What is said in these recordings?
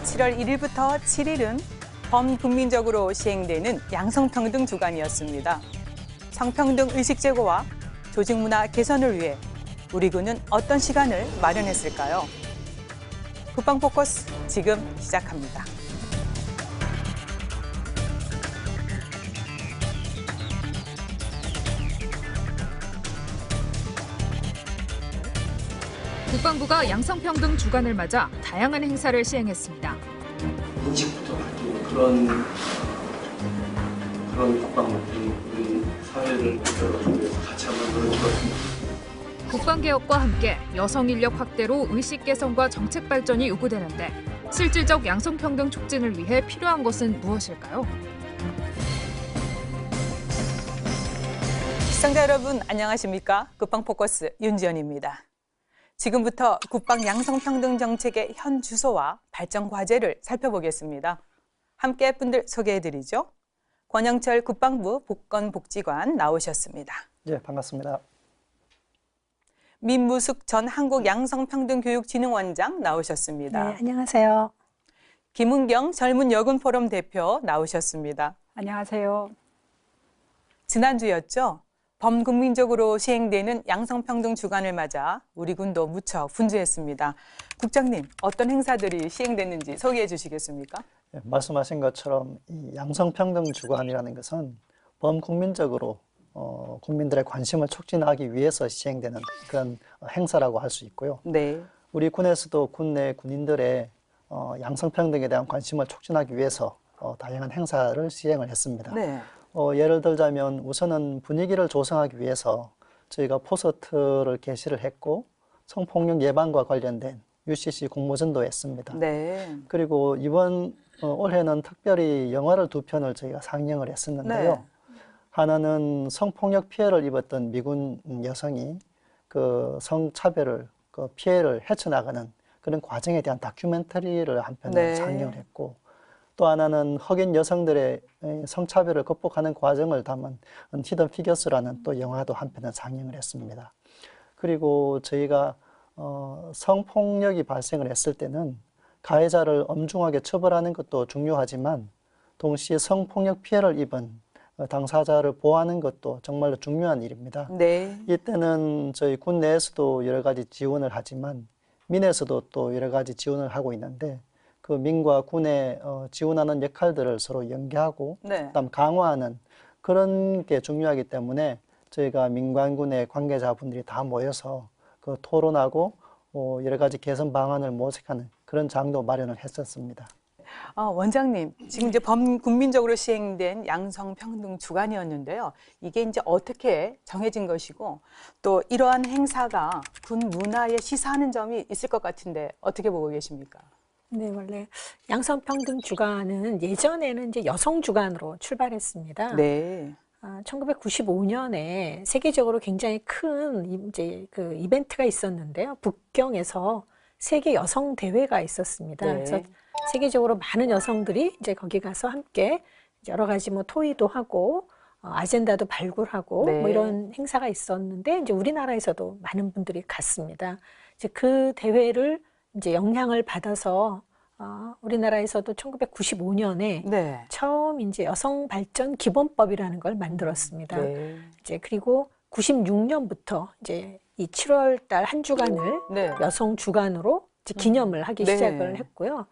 7월 1일부터 7일은 범국민적으로 시행되는 양성평등 주간이었습니다. 성평등 의식 제고와 조직 문화 개선을 위해 우리 군은 어떤 시간을 마련했을까요? 국방 포커스 지금 시작합니다. 국방부가 양성평등 주간을 맞아 다양한 행사를 시행했습니다. 인식부터 바뀌는 그런 국방부들이 우리 사회를 만들어가기 위해서 같이 한번 노력해 봤습니다. 국방개혁과 함께 여성 인력 확대로 의식 개선과 정책 발전이 요구되는데 실질적 양성평등 촉진을 위해 필요한 것은 무엇일까요? 시청자 여러분 안녕하십니까? 국방 포커스 윤지연입니다. 지금부터 국방 양성평등 정책의 현 주소와 발전 과제를 살펴보겠습니다. 함께 분들 소개해드리죠. 권영철 국방부 보건복지관 나오셨습니다. 네, 반갑습니다. 민무숙 전 한국양성평등교육진흥원장 나오셨습니다. 네, 안녕하세요. 김은경 젊은여군포럼 대표 나오셨습니다. 안녕하세요. 지난주였죠. 범국민적으로 시행되는 양성평등 주간을 맞아 우리 군도 무척 분주했습니다. 국장님, 어떤 행사들이 시행됐는지 소개해 주시겠습니까? 네, 말씀하신 것처럼 이 양성평등 주간이라는 것은 범국민적으로 국민들의 관심을 촉진하기 위해서 시행되는 그런 행사라고 할 수 있고요. 네. 우리 군에서도 군내 군인들의 양성평등에 대한 관심을 촉진하기 위해서 다양한 행사를 시행을 했습니다. 네. 예를 들자면 우선은 분위기를 조성하기 위해서 저희가 포스터를 게시를 했고 성폭력 예방과 관련된 UCC 공모전도 했습니다. 네. 그리고 이번 올해는 특별히 영화를 2편을 저희가 상영을 했었는데요. 네. 하나는 성폭력 피해를 입었던 미군 여성이 그 성차별을 그 피해를 헤쳐나가는 그런 과정에 대한 다큐멘터리를 한 편을 네. 상영을 했고, 또 하나는 흑인 여성들의 성차별을 극복하는 과정을 담은 히든 피겨스라는 또 영화도 한 편을 상영을 했습니다. 그리고 저희가 성폭력이 발생을 했을 때는 가해자를 엄중하게 처벌하는 것도 중요하지만 동시에 성폭력 피해를 입은 당사자를 보호하는 것도 정말로 중요한 일입니다. 네. 이때는 저희 군 내에서도 여러 가지 지원을 하지만 민에서도 또 여러 가지 지원을 하고 있는데 그 민과 군의 지원하는 역할들을 서로 연계하고 네. 그다음 강화하는 그런 게 중요하기 때문에 저희가 민관군의 관계자분들이 다 모여서 그 토론하고 여러 가지 개선 방안을 모색하는 그런 장도 마련을 했었습니다. 원장님, 지금 이제 범국민적으로 시행된 양성평등 주간이었는데요. 이게 이제 어떻게 정해진 것이고 또 이러한 행사가 군 문화에 시사하는 점이 있을 것 같은데 어떻게 보고 계십니까? 네, 원래 양성평등 주간은 예전에는 이제 여성 주간으로 출발했습니다. 네. 1995년에 세계적으로 굉장히 큰 이제 그 이벤트가 있었는데요. 북경에서 세계 여성 대회가 있었습니다. 네. 그래서 세계적으로 많은 여성들이 이제 거기 가서 함께 여러 가지 뭐 토의도 하고 아젠다도 발굴하고 네. 뭐 이런 행사가 있었는데 이제 우리나라에서도 많은 분들이 갔습니다. 이제 그 대회를 이제 영향을 받아서 우리나라에서도 1995년에 네. 처음 이제 여성 발전 기본법이라는 걸 만들었습니다. 네. 이제 그리고 96년부터 이제 이 7월 달 한 주간을 네. 여성 주간으로 이제 기념을 하기 네. 시작을 했고요.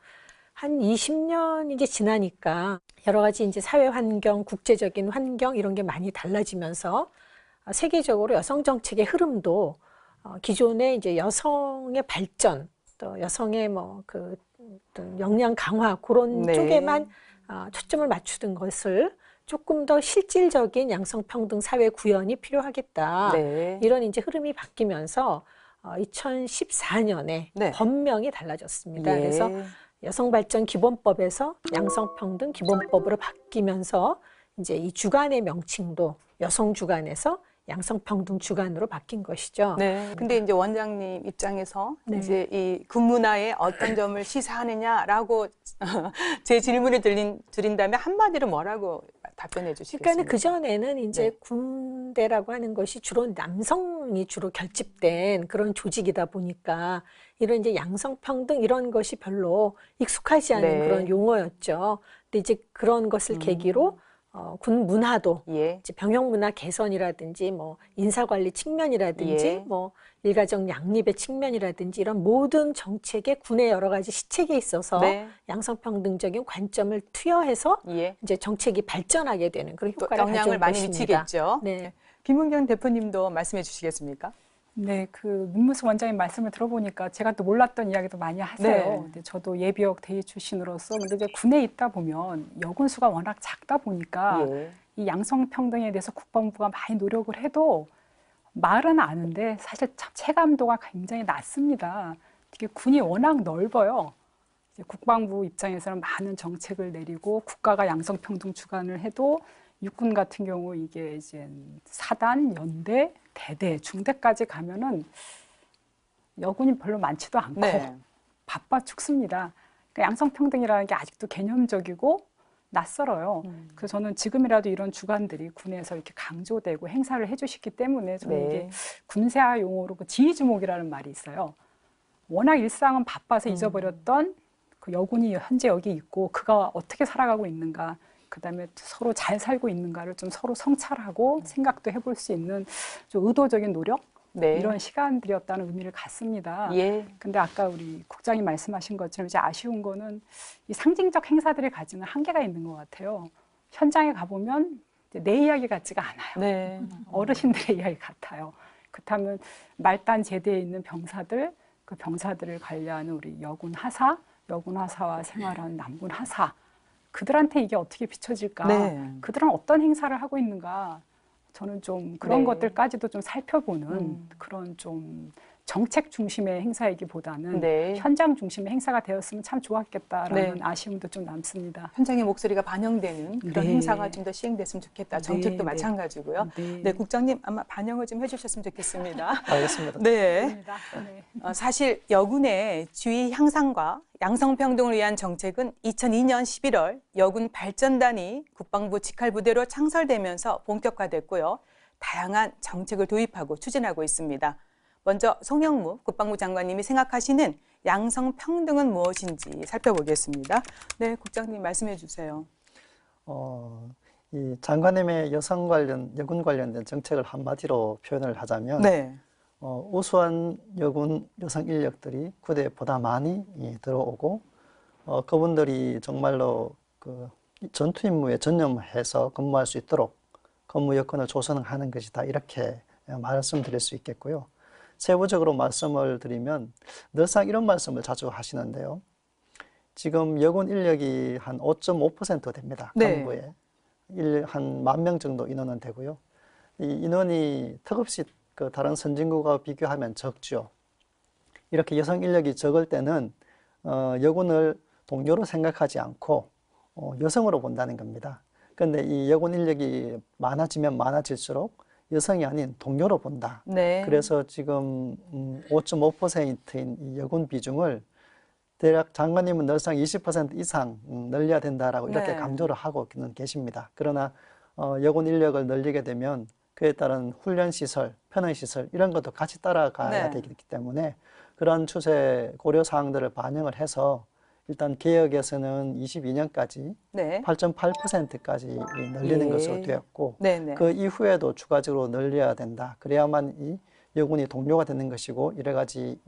한 20년 이제 지나니까 여러 가지 이제 사회 환경, 국제적인 환경 이런 게 많이 달라지면서 세계적으로 여성 정책의 흐름도 기존의 이제 여성의 발전, 또 여성의 뭐 그 역량 강화 그런 네. 쪽에만 초점을 맞추던 것을 조금 더 실질적인 양성평등 사회 구현이 필요하겠다. 네. 이런 이제 흐름이 바뀌면서 2014년에 네. 법명이 달라졌습니다. 예. 그래서 여성발전기본법에서 양성평등 기본법으로 바뀌면서 이제 이 주간의 명칭도 여성주간에서 양성평등 주간으로 바뀐 것이죠. 네. 근데 이제 원장님 입장에서 네. 이제 이 군문화에 어떤 점을 시사하느냐라고 제 질문을 드린다면 한마디로 뭐라고 답변해 주시겠습니까? 그러니까는 그전에는 이제 네. 군대라고 하는 것이 주로 남성이 주로 결집된 그런 조직이다 보니까 이런 이제 양성평등 이런 것이 별로 익숙하지 않은 네. 그런 용어였죠. 근데 이제 그런 것을 계기로 군 문화도 예. 이제 병역 문화 개선이라든지 뭐 인사관리 측면이라든지 예. 뭐 일가정 양립의 측면이라든지 이런 모든 정책에 군의 여러 가지 시책에 있어서 네. 양성평등적인 관점을 투여해서 예. 이제 정책이 발전하게 되는 그런 또 효과를 영향을 가져온 많이 것입니다. 미치겠죠. 네. 김은경 대표님도 말씀해 주시겠습니까? 네, 그 문무수 원장님 말씀을 들어보니까 제가 또 몰랐던 이야기도 많이 하세요. 네. 근데 저도 예비역 대위 출신으로서 근데 이제 군에 있다 보면 여군 수가 워낙 작다 보니까 예. 이 양성평등에 대해서 국방부가 많이 노력을 해도 말은 아는데 사실 참 체감도가 굉장히 낮습니다. 이게 군이 워낙 넓어요. 이제 국방부 입장에서는 많은 정책을 내리고 국가가 양성평등 주관을 해도 육군 같은 경우 이게 이제 사단, 연대, 대대, 중대까지 가면은 여군이 별로 많지도 않고 네. 바빠 죽습니다. 그러니까 양성평등이라는 게 아직도 개념적이고 낯설어요. 그래서 저는 지금이라도 이런 주관들이 군에서 이렇게 강조되고 행사를 해주시기 때문에 저는 네. 이게 군사화 용어로 그 지휘주목이라는 말이 있어요. 워낙 일상은 바빠서 잊어버렸던 그 여군이 현재 여기 있고 그가 어떻게 살아가고 있는가, 그다음에 서로 잘 살고 있는가를 좀 서로 성찰하고 생각도 해볼 수 있는 좀 의도적인 노력, 네. 이런 시간들이었다는 의미를 갖습니다. 예. 근데 아까 우리 국장님 말씀하신 것처럼 이제 아쉬운 거는 이 상징적 행사들이 가지는 한계가 있는 것 같아요. 현장에 가보면 이제 내 이야기 같지가 않아요. 네. 어르신들의 이야기 같아요. 그렇다면 말단 제대에 있는 병사들, 그 병사들을 관리하는 우리 여군 하사, 여군 하사와 생활하는 남군 하사, 그들한테 이게 어떻게 비춰질까? 네. 그들은 어떤 행사를 하고 있는가? 저는 좀 그런 네. 것들까지도 좀 살펴보는 그런 좀 정책 중심의 행사이기보다는 네. 현장 중심의 행사가 되었으면 참 좋았겠다라는 네. 아쉬움도 좀 남습니다. 현장의 목소리가 반영되는 그런 네. 행사가 좀 더 시행됐으면 좋겠다. 정책도 네, 네. 마찬가지고요. 네. 네, 국장님 아마 반영을 좀 해주셨으면 좋겠습니다. 알겠습니다. 네. 네. 사실 여군의 지위 향상과 양성평등을 위한 정책은 2002년 11월 여군 발전단이 국방부 직할부대로 창설되면서 본격화됐고요. 다양한 정책을 도입하고 추진하고 있습니다. 먼저 송영무 국방부 장관님이 생각하시는 양성평등은 무엇인지 살펴보겠습니다. 네, 국장님 말씀해 주세요. 이 장관님의 여성 관련, 여군 관련된 정책을 한마디로 표현을 하자면 네. 우수한 여군 여성 인력들이 부대에 보다 많이 들어오고 그분들이 정말로 그 전투 임무에 전념해서 근무할 수 있도록 근무 여건을 조성하는 것이다, 이렇게 말씀드릴 수 있겠고요. 세부적으로 말씀을 드리면 늘상 이런 말씀을 자주 하시는데요. 지금 여군 인력이 한 5.5% 됩니다. 네. 간부에. 한 10,000명 정도 인원은 되고요. 이 인원이 턱없이 그 다른 선진국과 비교하면 적죠. 이렇게 여성 인력이 적을 때는 여군을 동료로 생각하지 않고 여성으로 본다는 겁니다. 그런데 이 여군 인력이 많아지면 많아질수록 여성이 아닌 동료로 본다. 네. 그래서 지금 5.5%인 이 여군 비중을 대략 장관님은 늘상 20% 이상 늘려야 된다라고 이렇게 네. 강조를 하고 계십니다. 그러나 여군 인력을 늘리게 되면 그에 따른 훈련 시설, 편의 시설 이런 것도 같이 따라가야 네. 되기 때문에 그런 추세 고려 사항들을 반영을 해서 일단 개혁에서는 22년까지 네. 8.8%까지 늘리는 예. 것으로 되었고 네, 네. 그 이후에도 추가적으로 늘려야 된다. 그래야만 이 여군이 동료가 되는 것이고 여러 가지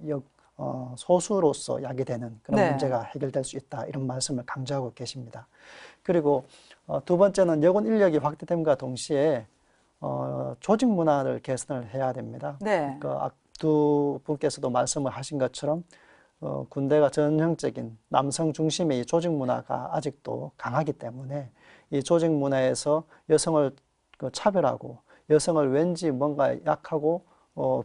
소수로서 야기되는 그런 네. 문제가 해결될 수 있다. 이런 말씀을 강조하고 계십니다. 그리고 두 번째는 여군 인력이 확대됨과 동시에 조직 문화를 개선을 해야 됩니다. 네. 두 분께서도 말씀을 하신 것처럼 군대가 전형적인 남성 중심의 이 조직 문화가 아직도 강하기 때문에 이 조직 문화에서 여성을 차별하고 여성을 왠지 뭔가 약하고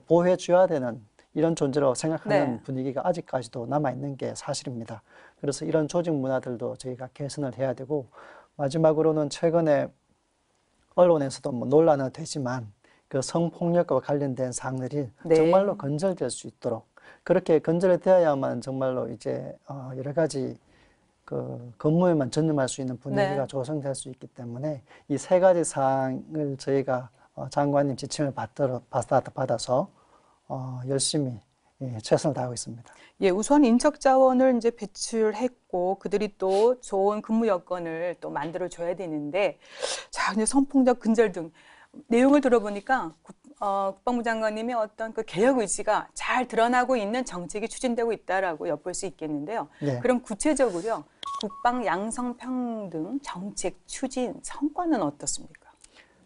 보호해 줘야 되는 이런 존재로 생각하는 네. 분위기가 아직까지도 남아있는 게 사실입니다. 그래서 이런 조직 문화들도 저희가 개선을 해야 되고 마지막으로는 최근에 언론에서도 뭐 논란은 되지만 그 성폭력과 관련된 사항들이 네. 정말로 건절될 수 있도록 그렇게 건절이 되어야만 정말로 이제 여러 가지 그 근무에만 전념할 수 있는 분위기가 네. 조성될 수 있기 때문에 이 세 가지 사항을 저희가 장관님 지침을 받아서 열심히 최선을 다하고 있습니다. 예, 우선 인적 자원을 이제 배출했고 그들이 또 좋은 근무 여건을 또 만들어 줘야 되는데 자, 이제 성폭력 근절 등 내용을 들어보니까 국방부 장관님의 어떤 그 개혁 의지가 잘 드러나고 있는 정책이 추진되고 있다라고 엿볼 수 있겠는데요. 네. 그럼 구체적으로요, 국방 양성평등 정책 추진 성과는 어떻습니까?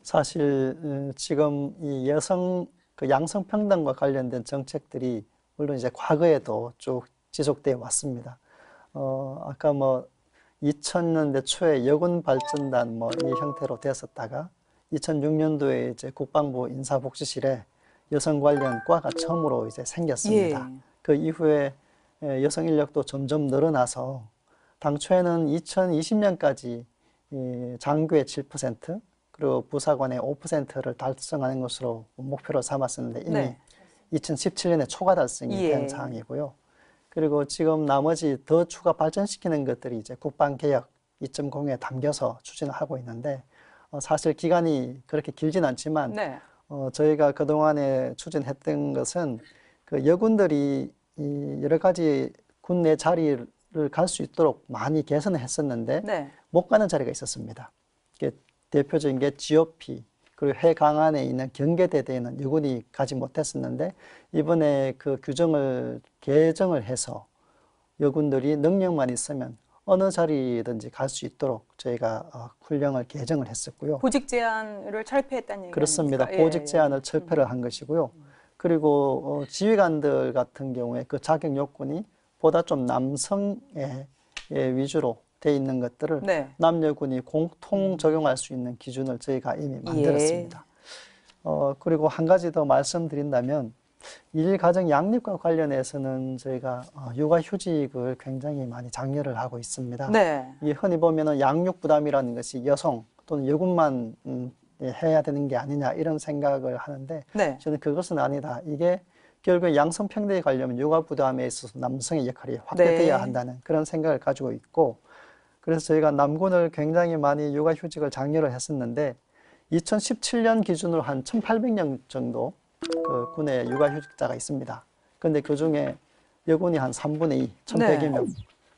사실 지금 이 여성 그 양성평등과 관련된 정책들이 물론 이제 과거에도 쭉 지속되어 왔습니다. 아까 뭐 2000년대 초에 여군 발전단 뭐 이 형태로 됐었다가 2006년도에 이제 국방부 인사복지실에 여성 관련 과가 처음으로 이제 생겼습니다. 예. 그 이후에 여성 인력도 점점 늘어나서 당초에는 2020년까지 장교의 7% 그리고 부사관의 5%를 달성하는 것으로 목표로 삼았었는데 이미 네. 2017년에 초과 달성이 예. 된 상황이고요. 그리고 지금 나머지 더 추가 발전시키는 것들이 이제 국방개혁 2.0에 담겨서 추진을 하고 있는데 사실 기간이 그렇게 길진 않지만 네. 저희가 그동안에 추진했던 것은 그 여군들이 이 여러 가지 군내 자리를 갈 수 있도록 많이 개선을 했었는데 네. 못 가는 자리가 있었습니다. 대표적인 게 GOP 그리고 해 강한에 있는 경계대대에는 여군이 가지 못했었는데 이번에 그 규정을 개정을 해서 여군들이 능력만 있으면 어느 자리든지 갈 수 있도록 저희가 훈령을 개정을 했었고요. 보직 제한을 철폐했다는 얘기 그렇습니다. 아닙니까? 보직 제한을 철폐를 한 것이고요. 그리고 지휘관들 같은 경우에 그 자격 요건이 보다 좀 남성의 위주로 돼 있는 것들을 네. 남녀군이 공통 적용할 수 있는 기준을 저희가 이미 만들었습니다. 그리고 한 가지 더 말씀드린다면 일가정 양립과 관련해서는 저희가 육아휴직을 굉장히 많이 장려를 하고 있습니다. 네. 이 흔히 보면은 양육 부담이라는 것이 여성 또는 여군만 해야 되는 게 아니냐 이런 생각을 하는데 네. 저는 그것은 아니다. 이게 결국에 양성평등에 관련된 육아 부담에 있어서 남성의 역할이 확대돼야 네. 한다는 그런 생각을 가지고 있고 그래서 저희가 남군을 굉장히 많이 육아휴직을 장려를 했었는데 2017년 기준으로 한 1,800명 정도 그 군에 육아휴직자가 있습니다. 그런데 그 중에 여군이 한 3분의 2, 1,100여 명,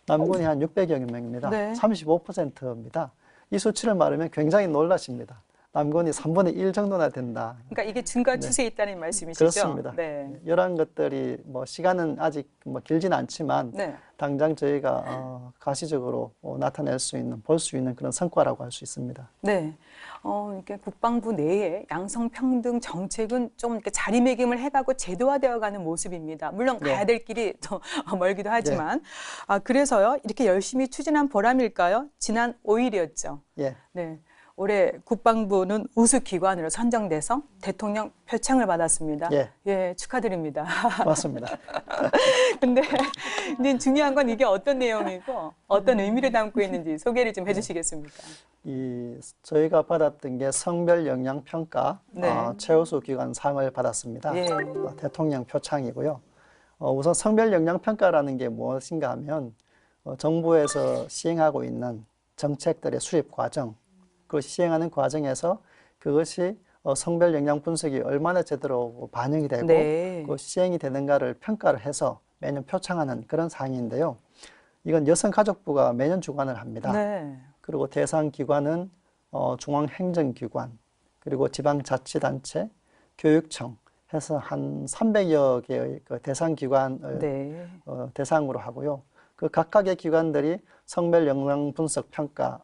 남군이 한 600여 명입니다. 네. 35%입니다. 이 수치를 말하면 굉장히 놀라십니다. 남군이 3분의 1 정도나 된다. 그러니까 이게 증가 추세에 있다는 말씀이시죠? 그렇습니다. 네. 이러한 것들이 뭐 시간은 아직 뭐 길진 않지만 네. 당장 저희가 가시적으로 나타낼 수 있는, 볼 수 있는 그런 성과라고 할 수 있습니다. 네. 이렇게 국방부 내에 양성평등 정책은 좀 이렇게 자리매김을 해가고 제도화되어가는 모습입니다. 물론 네. 가야 될 길이 더 멀기도 하지만. 그래서요, 이렇게 열심히 추진한 보람일까요? 지난 5일이었죠. 예. 네. 올해 국방부는 우수기관으로 선정돼서 대통령 표창을 받았습니다. 예. 축하드립니다. 맞습니다. 근데 이제 중요한 건 이게 어떤 내용이고 어떤 의미를 담고 있는지 소개를 좀 해주시겠습니까? 저희가 받았던 게 성별 역량 평가 네. 최우수 기관 상을 받았습니다. 예. 대통령 표창이고요. 우선 성별 역량 평가라는 게 무엇인가 하면 정부에서 시행하고 있는 정책들의 수립 과정, 그 시행하는 과정에서 그것이 성별 역량 분석이 얼마나 제대로 반영이 되고 네. 그 시행이 되는가를 평가를 해서 매년 표창하는 그런 사항인데요. 이건 여성가족부가 매년 주관을 합니다. 네. 그리고 대상 기관은 중앙행정기관, 그리고 지방자치단체, 교육청 해서 한 300여 개의 그 대상 기관을 네. 대상으로 하고요. 그 각각의 기관들이 성별 역량 분석 평가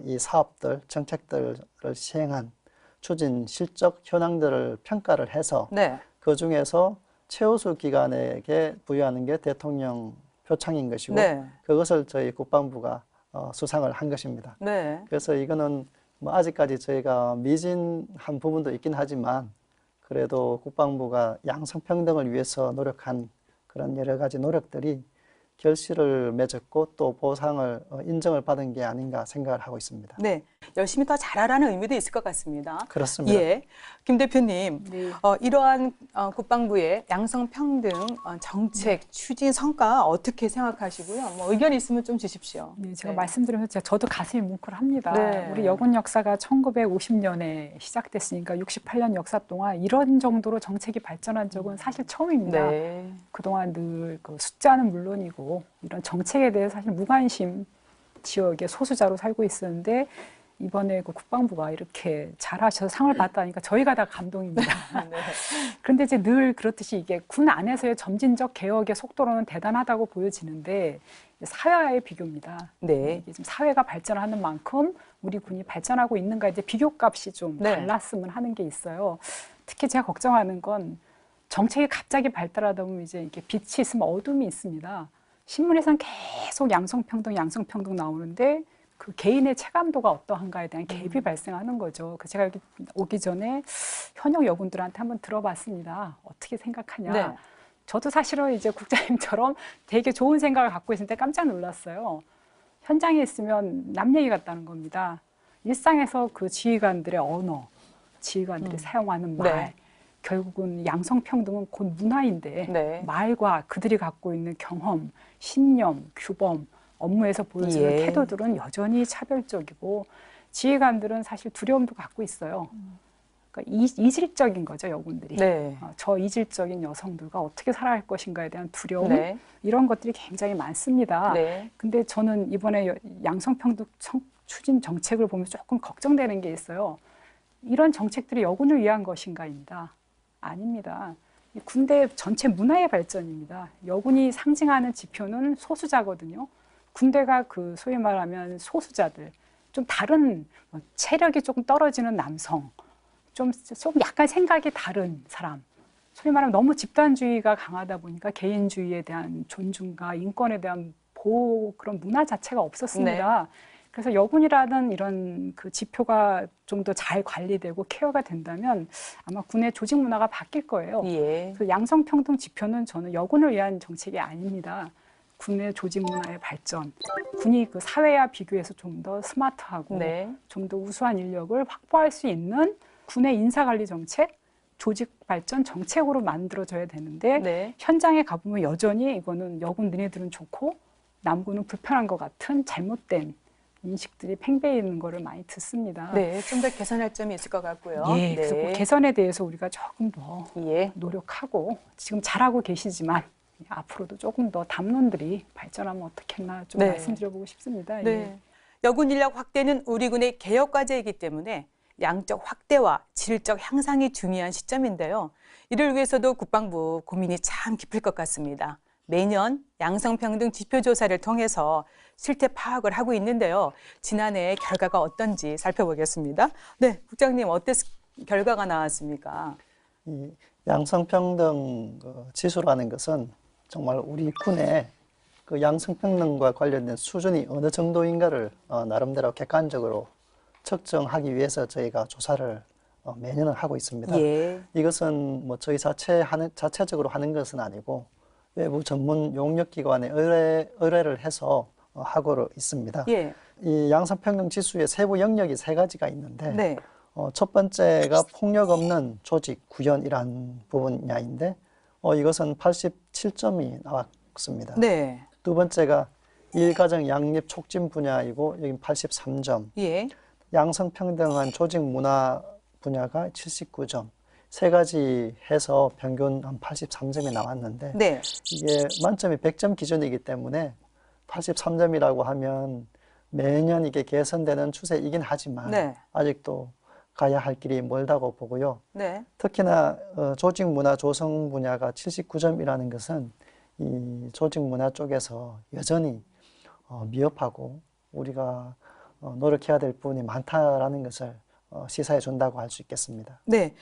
이 사업들, 정책들을 시행한 추진 실적 현황들을 평가를 해서 네. 그 중에서 최우수 기관에게 부여하는 게 대통령 표창인 것이고 네. 그것을 저희 국방부가 수상을 한 것입니다. 네. 그래서 이거는 뭐 아직까지 저희가 미진한 부분도 있긴 하지만 그래도 국방부가 양성평등을 위해서 노력한 그런 여러 가지 노력들이 결실을 맺었고 또 보상을 인정을 받은 게 아닌가 생각을 하고 있습니다. 네, 열심히 더 잘하라는 의미도 있을 것 같습니다. 그렇습니다. 예, 김 대표님, 네. 이러한 국방부의 양성평등 정책 추진 성과 어떻게 생각하시고요? 뭐 의견 있으면 좀 주십시오. 네, 제가 네. 말씀드리면서 저도 가슴이 뭉클합니다. 네. 우리 여군 역사가 1950년에 시작됐으니까 68년 역사 동안 이런 정도로 정책이 발전한 적은 사실 처음입니다. 네. 그동안 늘 그 숫자는 물론이고 이런 정책에 대해 사실 무관심 지역의 소수자로 살고 있었는데 이번에 그 국방부가 이렇게 잘하셔서 상을 받다니까 저희가 다 감동입니다. 네. 그런데 이제 늘 그렇듯이 이게 군 안에서의 점진적 개혁의 속도로는 대단하다고 보여지는데 사회와의 비교입니다. 네. 이게 지금 사회가 발전하는 만큼 우리 군이 발전하고 있는가 이제 비교값이 좀 네. 달랐으면 하는 게 있어요. 특히 제가 걱정하는 건 정책이 갑자기 발달하다 보면 이제 이게 빛이 있으면 어둠이 있습니다. 신문에서는 계속 양성평등 나오는데 그 개인의 체감도가 어떠한가에 대한 갭이 발생하는 거죠. 그 제가 여기 오기 전에 현역 여군들한테 한번 들어봤습니다. 어떻게 생각하냐. 네. 저도 사실은 이제 국장님처럼 되게 좋은 생각을 갖고 있을 때 깜짝 놀랐어요. 현장에 있으면 남 얘기 같다는 겁니다. 일상에서 그 지휘관들의 언어, 지휘관들이 사용하는 말, 네. 결국은 양성평등은 곧 문화인데 네. 말과 그들이 갖고 있는 경험, 신념, 규범, 업무에서 보여지는 예. 태도들은 여전히 차별적이고 지휘관들은 사실 두려움도 갖고 있어요. 그러니까 이질적인 거죠, 여군들이. 네. 저 이질적인 여성들과 어떻게 살아갈 것인가에 대한 두려움, 네. 이런 것들이 굉장히 많습니다. 네. 근데 저는 이번에 양성평등 추진 정책을 보면서 조금 걱정되는 게 있어요. 이런 정책들이 여군을 위한 것인가입니다. 아닙니다. 군대 전체 문화의 발전입니다. 여군이 상징하는 지표는 소수자거든요. 군대가 그 소위 말하면 소수자들, 좀 다른 체력이 조금 떨어지는 남성, 좀 약간 생각이 다른 사람, 소위 말하면 너무 집단주의가 강하다 보니까 개인주의에 대한 존중과 인권에 대한 보호, 그런 문화 자체가 없었습니다. 네. 그래서 여군이라는 이런 그 지표가 좀 더 잘 관리되고 케어가 된다면 아마 군의 조직 문화가 바뀔 거예요. 예. 그래서 양성평등 지표는 저는 여군을 위한 정책이 아닙니다. 군의 조직 문화의 발전, 군이 그 사회와 비교해서 좀 더 스마트하고 네. 좀 더 우수한 인력을 확보할 수 있는 군의 인사관리 정책, 조직 발전 정책으로 만들어져야 되는데 네. 현장에 가보면 여전히 이거는 여군 너네들은 좋고 남군은 불편한 것 같은 잘못된 인식들이 팽배해 있는 거를 많이 듣습니다. 네. 좀 더 개선할 점이 있을 것 같고요. 예, 그래서 그 네. 개선에 대해서 우리가 조금 더 예. 노력하고 지금 잘하고 계시지만 앞으로도 조금 더 담론들이 발전하면 어떻겠나 좀 네. 말씀드려보고 싶습니다. 네. 예. 여군 인력 확대는 우리 군의 개혁 과제이기 때문에 양적 확대와 질적 향상이 중요한 시점인데요. 이를 위해서도 국방부 고민이 참 깊을 것 같습니다. 매년 양성평등 지표조사를 통해서 실태 파악을 하고 있는데요. 지난해 결과가 어떤지 살펴보겠습니다. 네, 국장님 어떤 결과가 나왔습니까? 이 양성평등 지수라는 것은 정말 우리 군의 그 양성평등과 관련된 수준이 어느 정도인가를 나름대로 객관적으로 측정하기 위해서 저희가 조사를 매년 하고 있습니다. 예. 이것은 뭐 저희 자체적으로 하는 것은 아니고 외부 전문 용역기관에 의뢰를 해서 하고 있습니다. 예. 이 양성평등 지수의 세부 영역이 세 가지가 있는데 네. 첫 번째가 폭력 없는 조직 구현이라는 분야인데 이것은 87점이 나왔습니다. 네. 두 번째가 일가정 양립 촉진 분야이고 여긴 83점. 예. 양성평등한 조직 문화 분야가 79점. 세 가지 해서 평균 한 83점이 나왔는데 네. 이게 만점이 100점 기준이기 때문에 83점이라고 하면 매년 이게 개선되는 추세이긴 하지만 네. 아직도 가야 할 길이 멀다고 보고요. 네. 특히나 조직 문화 조성 분야가 79점이라는 것은 이 조직 문화 쪽에서 여전히 미흡하고 우리가 노력해야 될 부분이 많다라는 것을 시사해 준다고 할 수 있겠습니다. 네.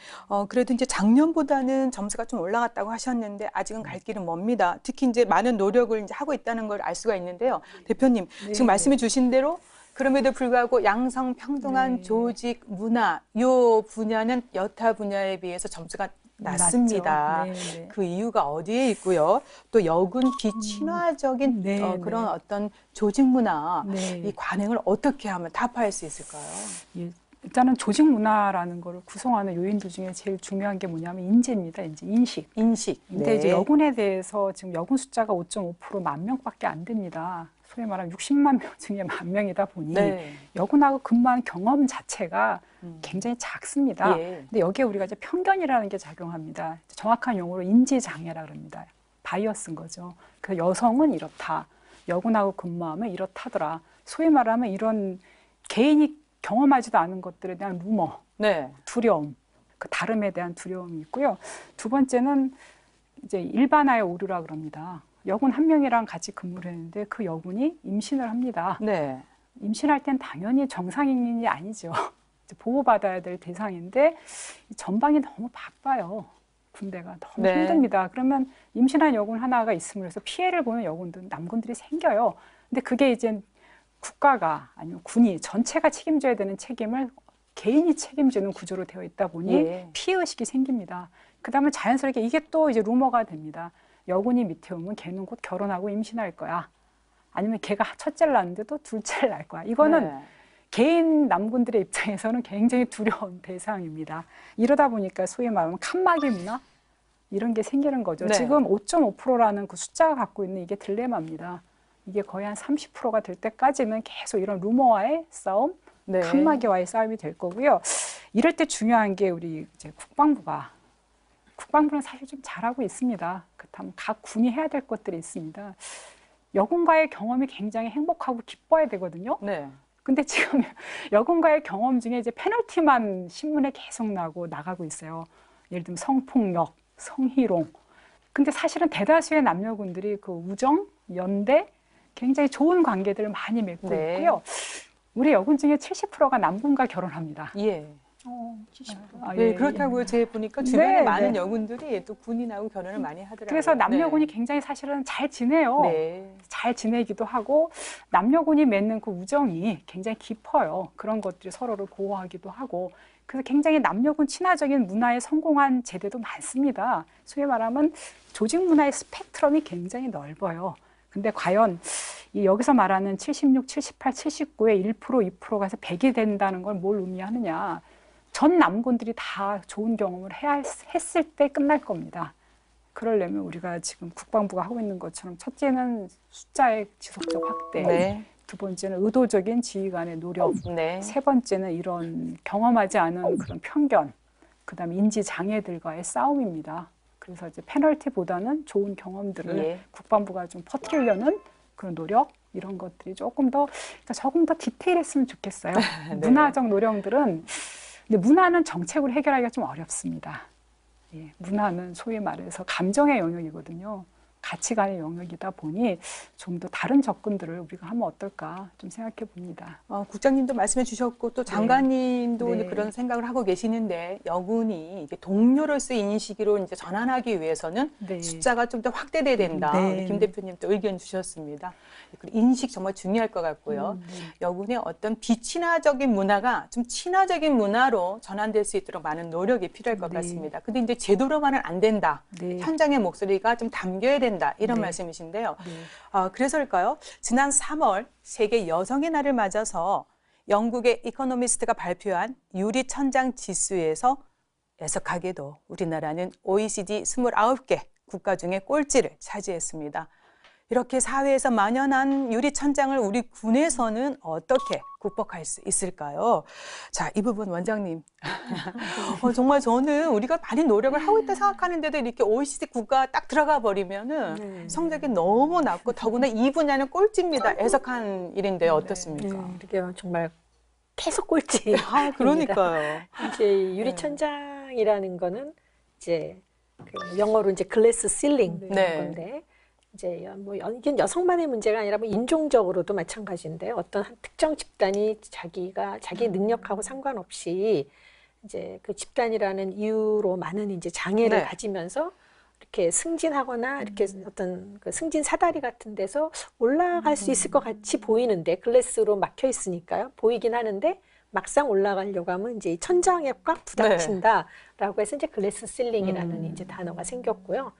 그래도 이제 작년보다는 점수가 좀 올라갔다고 하셨는데 아직은 갈 길은 멉니다. 특히 이제 많은 노력을 이제 하고 있다는 걸 알 수가 있는데요. 대표님, 네. 지금 말씀해 주신 대로 그럼에도 불구하고 양성평등한 네. 조직 문화 요 분야는 여타 분야에 비해서 점수가 낮습니다. 낮죠. 네, 네. 그 이유가 어디에 있고요? 또 여군 비친화적인 네, 그런 네. 어떤 조직 문화, 네. 이 관행을 어떻게 하면 타파할 수 있을까요? 예, 일단은 조직 문화라는 거를 구성하는 요인들 중에 제일 중요한 게 뭐냐면 인지입니다. 인식. 인식. 근데 이제 여군에 대해서 지금 여군 숫자가 5.5% 10,000명밖에 안 됩니다. 소위 말하면 60만 명 중에 10,000명이다 보니 네. 여군하고 근무한 경험 자체가 굉장히 작습니다. 예. 근데 여기에 우리가 이제 편견이라는 게 작용합니다. 정확한 용어로 인지장애라 그럽니다. 바이어스인 거죠. 그 여성은 이렇다. 여군하고 근무하면 이렇다더라. 소위 말하면 이런 개인이 경험하지도 않은 것들에 대한 루머, 네. 두려움, 그 다름에 대한 두려움이 있고요. 두 번째는 이제 일반화의 오류라 그럽니다. 여군 한 명이랑 같이 근무를 했는데 그 여군이 임신을 합니다. 네. 임신할 땐 당연히 정상인이 아니죠. 이제 보호받아야 될 대상인데 전방이 너무 바빠요. 군대가 너무 네. 힘듭니다. 그러면 임신한 여군 하나가 있음으로 해서 피해를 보는 여군들, 남군들이 생겨요. 근데 그게 이제 국가가 아니면 군이 전체가 책임져야 되는 책임을 개인이 책임지는 구조로 되어 있다 보니 예. 피해의식이 생깁니다. 그 다음에 자연스럽게 이게 또 이제 루머가 됩니다. 여군이 밑에 오면 걔는 곧 결혼하고 임신할 거야. 아니면 걔가 첫째를 낳는데 또 둘째를 낳을 거야. 이거는 네. 개인 남군들의 입장에서는 굉장히 두려운 대상입니다. 이러다 보니까 소위 말하면 칸막이 문화 이런 게 생기는 거죠. 네. 지금 5.5%라는 그 숫자가 갖고 있는 이게 딜레마입니다. 이게 거의 한 30%가 될 때까지는 계속 이런 루머와의 싸움, 네. 칸막이와의 싸움이 될 거고요. 이럴 때 중요한 게 우리 이제 국방부는 사실 좀 잘하고 있습니다. 그렇다면 각 군이 해야 될 것들이 있습니다. 여군과의 경험이 굉장히 행복하고 기뻐야 되거든요. 네. 근데 지금 여군과의 경험 중에 이제 페널티만 신문에 계속 나가고 있어요. 예를 들면 성폭력, 성희롱. 근데 사실은 대다수의 남녀군들이 그 우정, 연대, 굉장히 좋은 관계들을 많이 맺고 네. 있고요. 우리 여군 중에 70%가 남군과 결혼합니다. 예. 70%. 아, 네, 예, 그렇다고 예. 제 보니까 주변에 네, 많은 네. 여군들이 또 군인하고 결혼을 많이 하더라고요. 그래서 남녀군이 네. 굉장히 사실은 잘 지내요. 네. 잘 지내기도 하고 남녀군이 맺는 그 우정이 굉장히 깊어요. 그런 것들이 서로를 보호하기도 하고 그래서 굉장히 남녀군 친화적인 문화에 성공한 제대도 많습니다. 소위 말하면 조직 문화의 스펙트럼이 굉장히 넓어요. 근데 과연 이 여기서 말하는 76, 78, 79의 1%, 2%가 해서 100이 된다는 걸 뭘 의미하느냐. 전 남군들이 다 좋은 경험을 했을 때 끝날 겁니다. 그러려면 우리가 지금 국방부가 하고 있는 것처럼 첫째는 숫자의 지속적 확대, 네. 두 번째는 의도적인 지휘관의 노력, 네. 세 번째는 이런 경험하지 않은 그런 편견, 그다음에 인지 장애들과의 싸움입니다. 그래서 이제 페널티보다는 좋은 경험들을 예. 국방부가 좀 퍼뜨리려는 그런 노력 이런 것들이 조금 더 디테일했으면 좋겠어요. 네. 문화적 노력들은 근데 문화는 정책으로 해결하기가 좀 어렵습니다. 예, 문화는 소위 말해서 감정의 영역이거든요. 가치관의 영역이다 보니 좀 더 다른 접근들을 우리가 하면 어떨까 좀 생각해 봅니다. 국장님도 말씀해 주셨고 또 장관님도 네. 이제 그런 생각을 하고 계시는데 여군이 이제 동료로서의 인식으로 이제 전환하기 위해서는 네. 숫자가 좀 더 확대돼야 된다. 네. 우리 김 대표님 또 의견 주셨습니다. 그리고 인식 정말 중요할 것 같고요. 네. 여군의 어떤 비친화적인 문화가 좀 친화적인 문화로 전환될 수 있도록 많은 노력이 필요할 것 네. 같습니다. 근데 이제 제도로만은 안 된다. 네. 현장의 목소리가 좀 담겨야 된다. 이런 네. 말씀이신데요. 네. 그래서일까요? 지난 3월 세계 여성의 날을 맞아서 영국의 이코노미스트가 발표한 유리천장 지수에서 애석하게도 우리나라는 OECD 29개 국가 중에 꼴찌를 차지했습니다. 이렇게 사회에서 만연한 유리천장을 우리 군에서는 어떻게 극복할 수 있을까요? 자, 이 부분 원장님. 정말 저는 우리가 많이 노력을 하고 있다 생각하는데도 이렇게 OECD 국가 딱 들어가 버리면은 네. 성적이 너무 낮고 더구나 이 분야는 꼴찌입니다. 애석한 일인데요. 어떻습니까? 그게 정말 계속 꼴찌. 그러니까요. 이제 유리천장이라는 거는 이제 그 영어로 이제 글래스 실링 네. 건데 이제 뭐 이게 여성만의 문제가 아니라 뭐 인종적으로도 마찬가지인데 어떤 한 특정 집단이 자기 능력하고 상관없이 이제 그 집단이라는 이유로 많은 이제 장애를 네. 가지면서 이렇게 승진하거나 이렇게 어떤 그 승진 사다리 같은 데서 올라갈 수 있을 것 같이 보이는데 글래스로 막혀 있으니까요. 보이긴 하는데 막상 올라가려고 하면 이제 이 천장에 꽉 부닥친다라고 해서 이제 글래스 실링이라는 이제 단어가 생겼고요.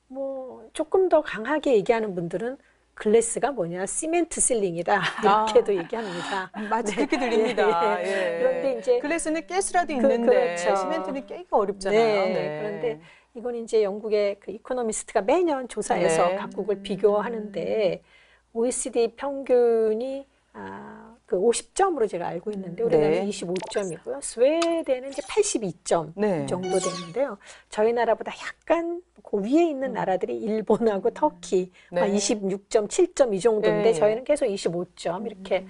뭐 조금 더 강하게 얘기하는 분들은 글래스가 뭐냐, 시멘트 실링이다 이렇게도 얘기합니다. 마치 그렇게 들립니다. 예. 그런데 이제 글래스는 깰 수라도 있는데 그렇죠. 시멘트는 깨기가 어렵잖아요. 네. 네. 그런데 이건 이제 영국의 그 이코노미스트가 매년 조사해서 네. 각국을 비교하는데 OECD 평균이 그 50점으로 제가 알고 있는데 우리나라는 네. 25점이고요. 스웨덴은 이제 82점 네. 정도 되는데요. 저희 나라보다 약간 그 위에 있는 나라들이 일본하고 터키 네. 26점, 7점 이 정도인데 네. 저희는 계속 25점 이렇게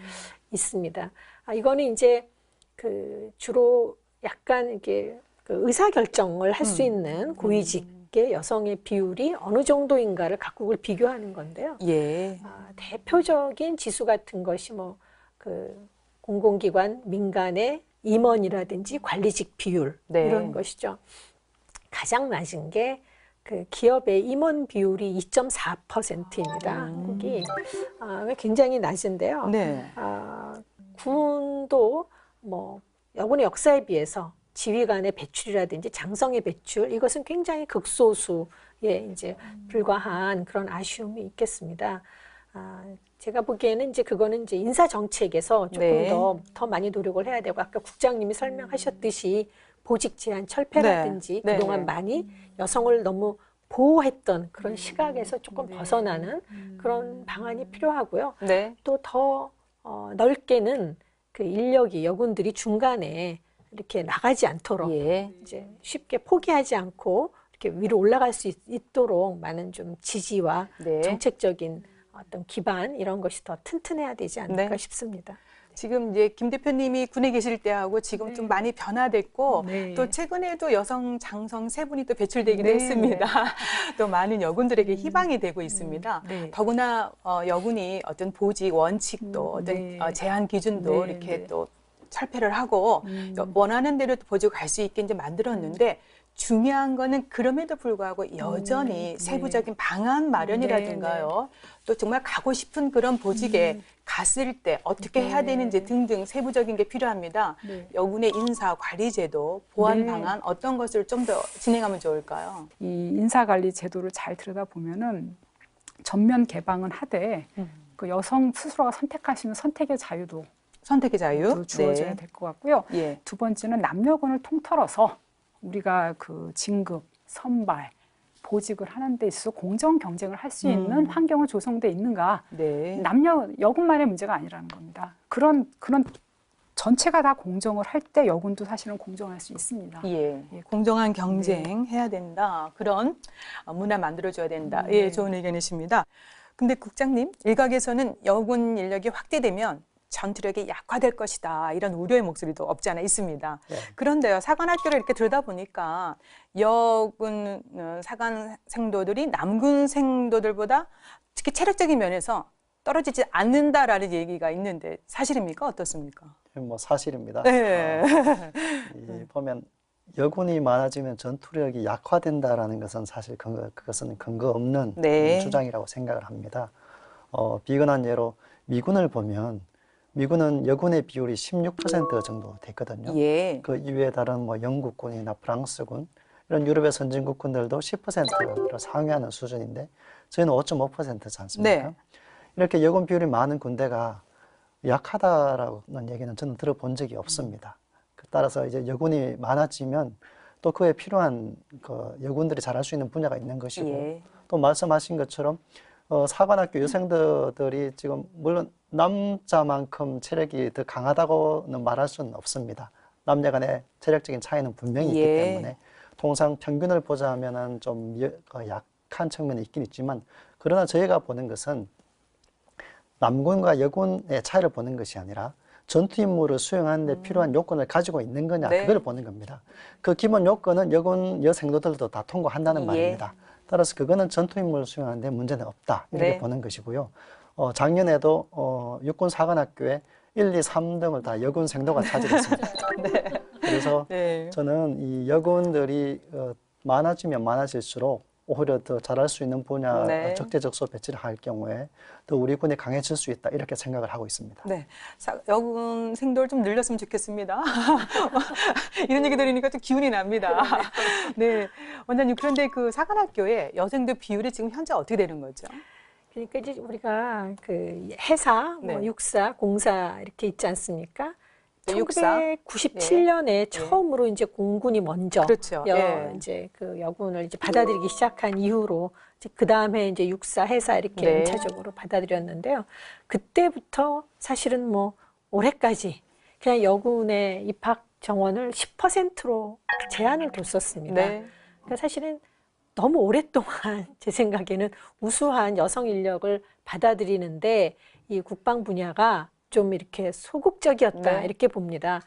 있습니다. 이거는 이제 그 주로 약간 이렇게 그 의사 결정을 할 수 있는 고위직의 여성의 비율이 어느 정도인가를 각국을 비교하는 건데요. 예. 대표적인 지수 같은 것이 뭐 그 공공기관 민간의 임원이라든지 관리직 비율 네. 이런 것이죠. 가장 낮은 게 그 기업의 임원 비율이 2.4%입니다. 한국이 굉장히 낮은데요. 네. 군도 뭐 여군의 역사에 비해서 지휘관의 배출이라든지 장성의 배출 이것은 굉장히 극소수에 이제 불과한 그런 아쉬움이 있겠습니다. 제가 보기에는 이제 그거는 이제 인사 정책에서 조금 네. 더 많이 노력을 해야 되고 아까 국장님이 설명하셨듯이 보직 제한 철폐라든지 네. 그동안 네. 많이 여성을 너무 보호했던 그런 시각에서 조금 벗어나는 그런 방안이 필요하고요. 네. 또 더 넓게는 그 인력이 여군들이 중간에 이렇게 나가지 않도록 예. 이제 쉽게 포기하지 않고 이렇게 위로 올라갈 수 있도록 많은 좀 지지와 네. 정책적인 어떤 기반 이런 것이 더 튼튼해야 되지 않을까 네. 싶습니다. 지금 이제 김 대표님이 군에 계실 때하고 지금 좀 많이 변화됐고 네. 또 최근에도 여성 장성 세 분이 또 배출되기도 네, 했습니다. 또 많은 여군들에게 희망이 되고 있습니다. 네. 더구나 여군이 어떤 보직 원칙도 어떤 네. 제한 기준도 네, 이렇게 네. 또 철폐를 하고 원하는 대로 보직을 갈 수 있게 이제 만들었는데 중요한 거는 그럼에도 불구하고 여전히 세부적인 방안 마련이라든가요. 또 정말 가고 싶은 그런 보직에 갔을 때 어떻게 해야 되는지 등등 세부적인 게 필요합니다. 네. 여군의 인사 관리 제도, 보안 네. 방안 어떤 것을 좀 더 진행하면 좋을까요? 이 인사관리 제도를 잘 들여다보면은 전면 개방은 하되 그 여성 스스로가 선택할 수 있는 선택의 자유도 선택의 자유. 주어져야 네. 될 것 같고요. 예. 두 번째는 남녀군을 통틀어서 우리가 그 진급, 선발, 보직을 하는 데 있어서 공정 경쟁을 할 수 있는 환경은 조성돼 있는가? 네. 남녀 여군만의 문제가 아니라는 겁니다. 그런 전체가 다 공정을 할 때 여군도 사실은 공정할 수 있습니다. 예, 공정한 경쟁 해야 된다. 그런 문화 만들어줘야 된다. 예, 좋은 의견이십니다. 근데 국장님, 일각에서는 여군 인력이 확대되면 전투력이 약화될 것이다. 이런 우려의 목소리도 없지 않아 있습니다. 네. 그런데요, 사관학교를 이렇게 들여다보니까 여군 사관생도들이 남군 생도들보다 특히 체력적인 면에서 떨어지지 않는다라는 얘기가 있는데 사실입니까? 어떻습니까? 뭐 사실입니다. 네. 이 보면 여군이 많아지면 전투력이 약화된다라는 것은 사실 그것은 근거 없는 네. 주장이라고 생각을 합니다. 비근한 예로 미군을 보면 미군은 여군의 비율이 16% 정도 됐거든요. 예. 그 이외에 다른 뭐 영국군이나 프랑스군 이런 유럽의 선진국군들도 10%를 상회하는 수준인데 저희는 5.5%지 않습니까? 네. 이렇게 여군 비율이 많은 군대가 약하다라는 얘기는 저는 들어본 적이 없습니다. 따라서 이제 여군이 많아지면 또 그에 필요한 그 여군들이 잘할 수 있는 분야가 있는 것이고 예. 또 말씀하신 것처럼 사관학교 여생들이 지금 물론 남자만큼 체력이 더 강하다고는 말할 수는 없습니다. 남녀 간의 체력적인 차이는 분명히 있기 예. 때문에 통상 평균을 보자면은 좀 약한 측면이 있긴 있지만 그러나 저희가 보는 것은 남군과 여군의 차이를 보는 것이 아니라 전투 임무를 수행하는 데 필요한 요건을 가지고 있는 거냐 네. 그걸 보는 겁니다. 그 기본 요건은 여군 여생도들도 다 통과한다는 예. 말입니다. 따라서 그거는 전투 임무를 수행하는 데 문제는 없다 이렇게 네. 보는 것이고요. 작년에도 육군 사관학교에 1, 2, 3등을 다 여군 생도가 차지했습니다. 그래서 네. 저는 이 여군들이 많아지면 많아질수록 오히려 더 잘할 수 있는 분야 네. 적재적소 배치를 할 경우에 더 우리 군이 강해질 수 있다 이렇게 생각을 하고 있습니다. 네. 여군 생도를 좀 늘렸으면 좋겠습니다. 이런 얘기 들으니까 좀 기운이 납니다. 네. 원장님, 그런데 그 사관학교에 여생도 비율이 지금 현재 어떻게 되는 거죠? 그러니까 이제 우리가 그 해사, 뭐 네. 육사, 공사 이렇게 있지 않습니까? 네, 육사. 1997년에 처음으로 이제 공군이 먼저 그렇죠. 예. 이제 그 여군을 이제 받아들이기 시작한 이후로 이제 그 다음에 이제 육사, 해사 이렇게 네. 연차적으로 받아들였는데요. 그때부터 사실은 뭐 올해까지 그냥 여군의 입학 정원을 10%로 제한을 뒀었습니다. 네. 그러니까 사실은 너무 오랫동안 제 생각에는 우수한 여성 인력을 받아들이는데 이 국방 분야가 좀 이렇게 소극적이었다 네. 이렇게 봅니다.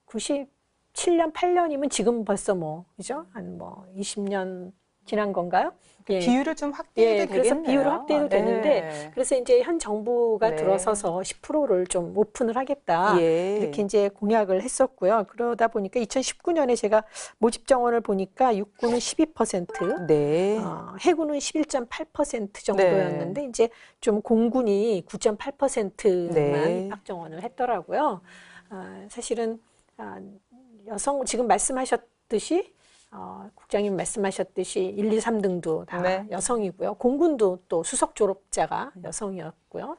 97년, 8년이면 지금 벌써 뭐 그죠? 한 뭐 20년 지난 건가요? 예. 비율을 좀 확대해도 되겠네요. 그래서 비율을 확대해도 되는데 그래서 이제 현 정부가 네. 들어서서 10%를 좀 오픈을 하겠다. 예. 이렇게 이제 공약을 했었고요. 그러다 보니까 2019년에 제가 모집 정원을 보니까 육군은 12%, 네. 해군은 11.8% 정도였는데 이제 좀 공군이 9.8%만 네. 입학 정원을 했더라고요. 사실은 여성 지금 말씀하셨듯이 국장님 말씀하셨듯이 1, 2, 3등도 다 네. 여성이고요. 공군도 또 수석 졸업자가 여성이었고요.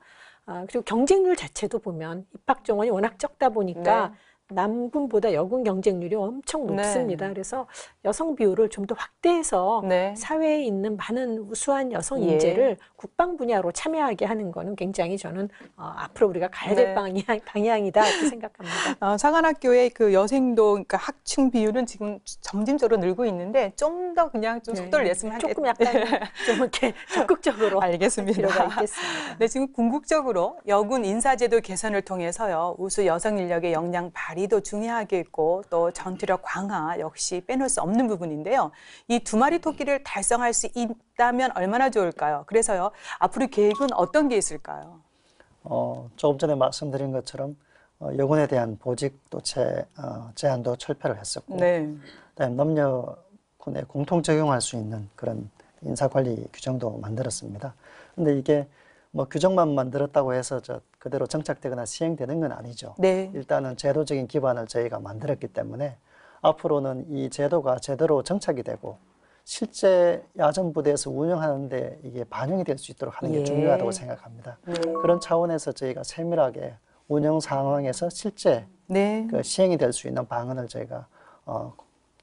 그리고 경쟁률 자체도 보면 입학 정원이 워낙 적다 보니까 남군보다 여군 경쟁률이 엄청 네. 높습니다. 그래서 여성 비율을 좀 더 확대해서 네. 사회에 있는 많은 우수한 여성 예. 인재를 국방 분야로 참여하게 하는 거는 굉장히 저는 앞으로 우리가 가야 될 네. 방향이다 이렇게 생각합니다. 사관학교의 그 여생도, 그러니까 학충 비율은 지금 점진적으로 늘고 있는데 좀 더 그냥 좀 속도를 냈으면 조금 약간 좀 이렇게 적극적으로 할 알겠습니다. 필요가 있겠습니다. 네, 지금 궁극적으로 여군 인사제도 개선을 통해서요, 우수 여성 인력의 역량 발휘도 중요하겠고 또 전투력 강화 역시 빼놓을 수 없는 부분인데요. 이 두 마리 토끼를 달성할 수 있다면 얼마나 좋을까요? 그래서요, 앞으로 계획은 어떤 게 있을까요? 조금 전에 말씀드린 것처럼 여군에 대한 보직 또 제한도 철폐를 했었고 네. 그다음에 남녀군에 공통 적용할 수 있는 그런 인사관리 규정도 만들었습니다. 근데 이게 뭐 규정만 만들었다고 해서 그대로 정착되거나 시행되는 건 아니죠. 네. 일단은 제도적인 기반을 저희가 만들었기 때문에 앞으로는 이 제도가 제대로 정착이 되고 실제 야전부대에서 운영하는데 이게 반영이 될 수 있도록 하는 게 예. 중요하다고 생각합니다. 네. 그런 차원에서 저희가 세밀하게 운영 상황에서 실제 네. 그 시행이 될 수 있는 방안을 저희가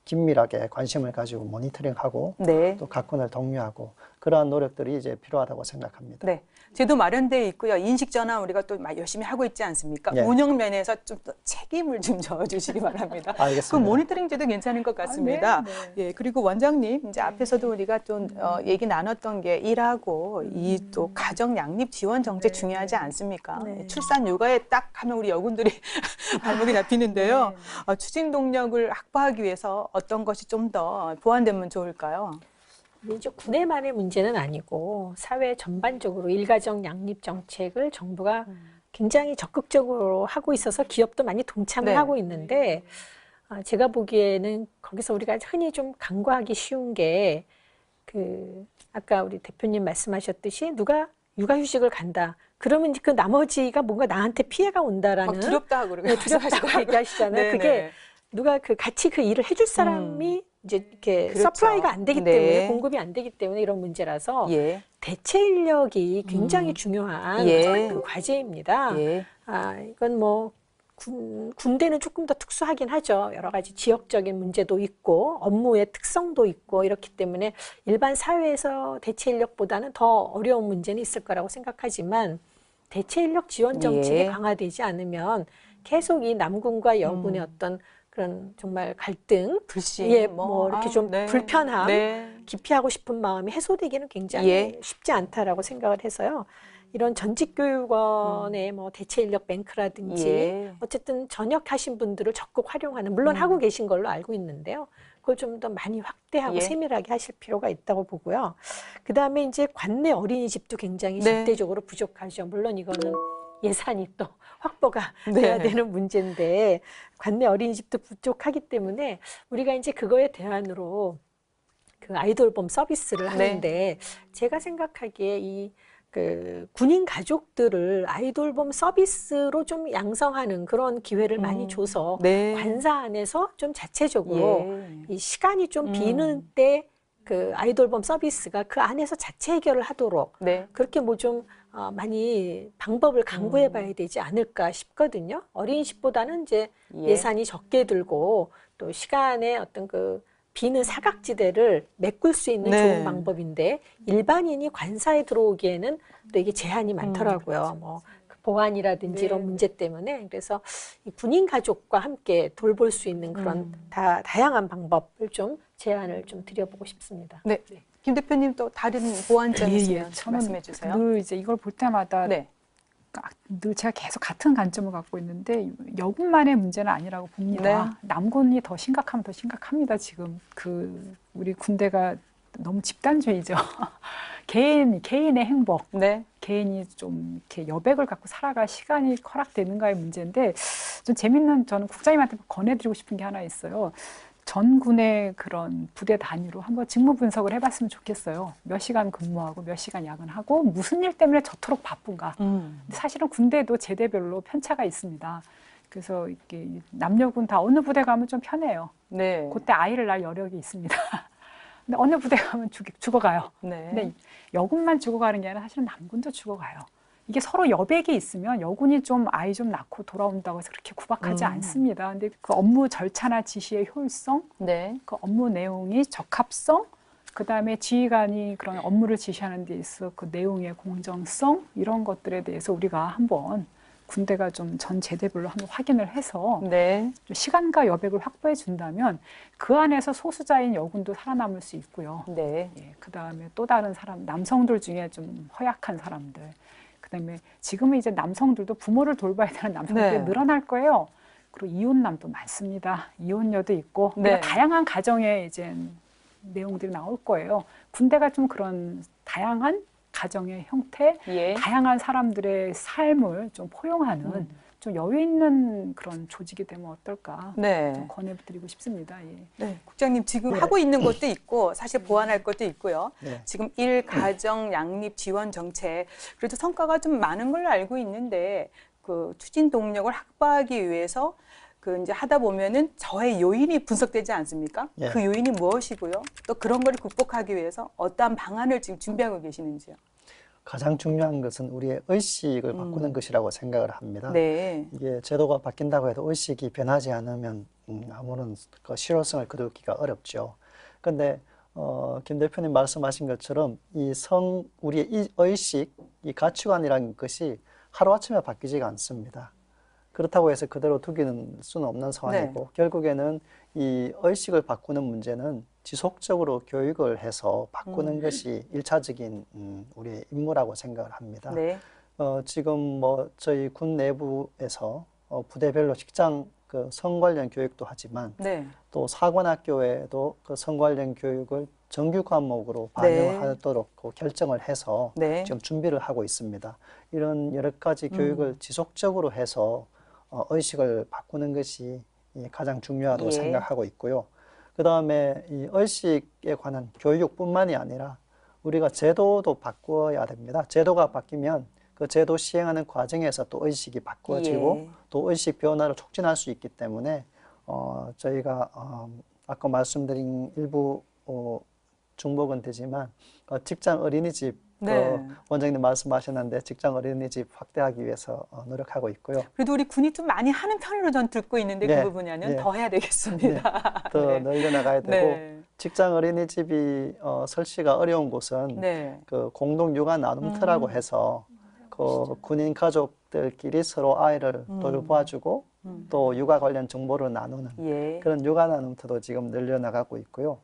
긴밀하게 관심을 가지고 모니터링하고 네. 또 각군을 독려하고 그러한 노력들이 이제 필요하다고 생각합니다. 네. 제도 마련돼 있고요. 인식 전환 우리가 또 열심히 하고 있지 않습니까? 예. 운영 면에서 좀 더 책임을 좀 져주시기 바랍니다. 알겠습니다. 그 모니터링 제도 괜찮은 것 같습니다. 네. 예, 그리고 원장님, 이제 앞에서도 우리가 좀 얘기 나눴던 게 일하고 이 또 가정 양립 지원 정책 중요하지 않습니까? 네. 출산 육아에 딱 하면 우리 여군들이 발목이 잡히는데요. 추진 동력을 확보하기 위해서 어떤 것이 좀 더 보완되면 좋을까요? 이제 군에만의 문제는 아니고 사회 전반적으로 일가정 양립 정책을 정부가 굉장히 적극적으로 하고 있어서 기업도 많이 동참을 네. 하고 있는데 제가 보기에는 거기서 우리가 흔히 좀 간과하기 쉬운 게 아까 우리 대표님 말씀하셨듯이 누가 육아휴직을 간다. 그러면 이제 그 나머지가 뭔가 나한테 피해가 온다라는 막 두렵다 하고 네, 두렵다고 얘기하시잖아요. 네네. 그게 누가 같이 그 일을 해줄 사람이 이제 이렇게 그렇죠. 서플라이가 안 되기 네. 때문에 공급이 안 되기 때문에 이런 문제라서 예. 대체 인력이 굉장히 중요한 예. 그 과제입니다. 예. 이건 뭐 군대는 조금 더 특수하긴 하죠. 여러 가지 지역적인 문제도 있고 업무의 특성도 있고 이렇기 때문에 일반 사회에서 대체 인력보다는 더 어려운 문제는 있을 거라고 생각하지만 대체 인력 지원 정책이 예. 강화되지 않으면 계속 이 남군과 여군의 어떤 그런 정말 갈등, 불신, 뭐 이렇게 좀 불편함, 네. 기피하고 싶은 마음이 해소되기는 굉장히 예. 쉽지 않다라고 생각을 해서요. 이런 전직교육원의 뭐 대체 인력 뱅크라든지 예. 어쨌든 전역하신 분들을 적극 활용하는 물론 하고 계신 걸로 알고 있는데요. 그걸 좀 더 많이 확대하고 예. 세밀하게 하실 필요가 있다고 보고요. 그 다음에 이제 관내 어린이집도 굉장히 네. 절대적으로 부족하죠. 물론 이거는 예산이 또 확보가 네. 돼야 되는 문제인데 관내 어린이집도 부족하기 때문에 우리가 이제 그거에 대안으로 그 아이돌봄 서비스를 네. 하는데 제가 생각하기에 그 군인 가족들을 아이돌봄 서비스로 좀 양성하는 그런 기회를 많이 줘서 네. 관사 안에서 좀 자체적으로 예. 이 시간이 좀 비는 때 그 아이돌봄 서비스가 그 안에서 자체 해결을 하도록 네. 그렇게 뭐 좀 많이 방법을 강구해 봐야 되지 않을까 싶거든요. 어린이집보다는 이제 예산이 적게 들고 또 시간에 어떤 그 비는 사각지대를 메꿀 수 있는 네. 좋은 방법인데 일반인이 관사에 들어오기에는 또 이게 제한이 많더라고요. 뭐 보안이라든지 네. 이런 문제 때문에 그래서 이 군인 가족과 함께 돌볼 수 있는 그런 다양한 방법을 좀 제안을 좀 드려보고 싶습니다. 네. 김 대표님 또 다른 보완점 있으면 저는 말씀해 주세요. 늘 이제 이걸 볼 때마다 네. 늘 제가 계속 같은 관점을 갖고 있는데 여군만의 문제는 아니라고 봅니다. 네. 남군이 더 심각하면 더 심각합니다. 지금 우리 군대가 너무 집단주의죠. 개인의 행복, 네. 개인이 좀 이렇게 여백을 갖고 살아갈 시간이 허락되는가의 문제인데 좀 재밌는 저는 국장님한테 권해드리고 싶은 게 하나 있어요. 전군의 그런 부대 단위로 한번 직무 분석을 해봤으면 좋겠어요. 몇 시간 근무하고 몇 시간 야근하고 무슨 일 때문에 저토록 바쁜가. 근데 사실은 군대도 제대별로 편차가 있습니다. 그래서 이렇게 남녀군 다 어느 부대 가면 좀 편해요. 네. 그때 아이를 낳을 여력이 있습니다. 근데 어느 부대 가면 죽어가요. 네. 근데 여군만 죽어가는 게 아니라 사실은 남군도 죽어가요. 이게 서로 여백이 있으면 여군이 좀 아이 좀 낳고 돌아온다고 해서 그렇게 구박하지 않습니다. 근데 그 업무 절차나 지시의 효율성, 네. 그 업무 내용이 적합성, 그다음에 지휘관이 그런 업무를 지시하는 데 있어 그 내용의 공정성 이런 것들에 대해서 우리가 한번 군대가 좀 전 제대별로 한번 확인을 해서 네. 좀 시간과 여백을 확보해 준다면 그 안에서 소수자인 여군도 살아남을 수 있고요. 네. 예, 그다음에 또 다른 사람, 남성들 중에 좀 허약한 사람들, 그다음에 지금은 이제 남성들도 부모를 돌봐야 되는 남성들이 네. 늘어날 거예요. 그리고 이혼남도 많습니다. 이혼녀도 있고 네. 그러니까 다양한 가정의 이제 내용들이 나올 거예요. 군대가 좀 그런 다양한 가정의 형태, 예. 다양한 사람들의 삶을 좀 포용하는 좀 여유 있는 그런 조직이 되면 어떨까 네. 좀 권해드리고 싶습니다. 예. 네. 국장님 지금 하고 있는 것도 있고 사실 보완할 것도 있고요. 네. 지금 일가정 양립 지원 정책 그래도 성과가 좀 많은 걸로 알고 있는데 그 추진 동력을 확보하기 위해서 그 이제 하다 보면은 저의 요인이 분석되지 않습니까? 예. 그 요인이 무엇이고요? 또 그런 걸 극복하기 위해서 어떠한 방안을 지금 준비하고 계시는지요? 가장 중요한 것은 우리의 의식을 바꾸는 것이라고 생각을 합니다. 네. 이게 제도가 바뀐다고 해도 의식이 변하지 않으면 아무런 그 실효성을 거두기가 어렵죠. 그런데 김 대표님 말씀하신 것처럼 우리의 이 의식, 이 가치관이라는 것이 하루아침에 바뀌지가 않습니다. 그렇다고 해서 그대로 두기는 수는 없는 상황이고 결국에는 이 의식을 바꾸는 문제는 지속적으로 교육을 해서 바꾸는 것이 일차적인 우리의 임무라고 생각을 합니다. 네. 지금 뭐 저희 군 내부에서 부대별로 직장 그 성 관련 교육도 하지만 네. 또 사관학교에도 그 성 관련 교육을 정규 과목으로 네. 반영하도록 결정을 해서 네. 지금 준비를 하고 있습니다. 이런 여러 가지 교육을 지속적으로 해서 의식을 바꾸는 것이 가장 중요하다고 예. 생각하고 있고요. 그 다음에 이 의식에 관한 교육뿐만이 아니라 우리가 제도도 바꿔야 됩니다. 제도가 바뀌면 그 제도 시행하는 과정에서 또 의식이 바꿔지고 예. 또 의식 변화를 촉진할 수 있기 때문에 저희가 아까 말씀드린 일부 중복은 되지만 직장 어린이집 네. 원장님 말씀하셨는데 직장 어린이집 확대하기 위해서 노력하고 있고요. 그래도 우리 군이 좀 많이 하는 편으로 전 듣고 있는데 네. 그 부분에는 네. 더 해야 되겠습니다. 더 네. 늘려나가야 되고 네. 직장 어린이집이 설치가 어려운 곳은 네. 그 공동 육아 나눔터라고 해서 그 군인 가족들끼리 서로 아이를 돌봐주고 또 육아 관련 정보를 나누는 예. 그런 육아 나눔터도 지금 늘려나가고 있고요.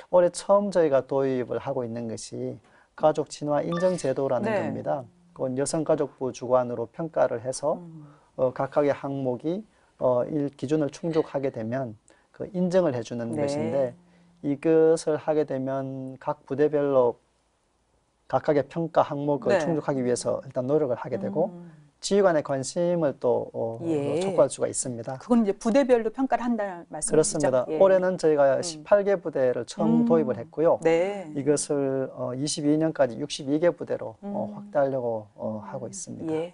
올해 처음 저희가 도입을 하고 있는 것이 가족 친화 인정 제도라는 네. 겁니다. 그건 여성가족부 주관으로 평가를 해서 각각의 항목이 기준을 충족하게 되면 그 인정을 해주는 네. 것인데 이것을 하게 되면 각 부대별로 각각의 평가 항목을 네. 충족하기 위해서 일단 노력을 하게 되고 지휘관의 관심을 또 예. 촉구할 수가 있습니다. 그건 이제 부대별로 평가를 한다는 말씀이시죠? 그렇습니다. 예. 올해는 저희가 18개 부대를 처음 도입을 했고요. 네. 이것을 22년까지 62개 부대로 확대하려고 하고 있습니다. 예.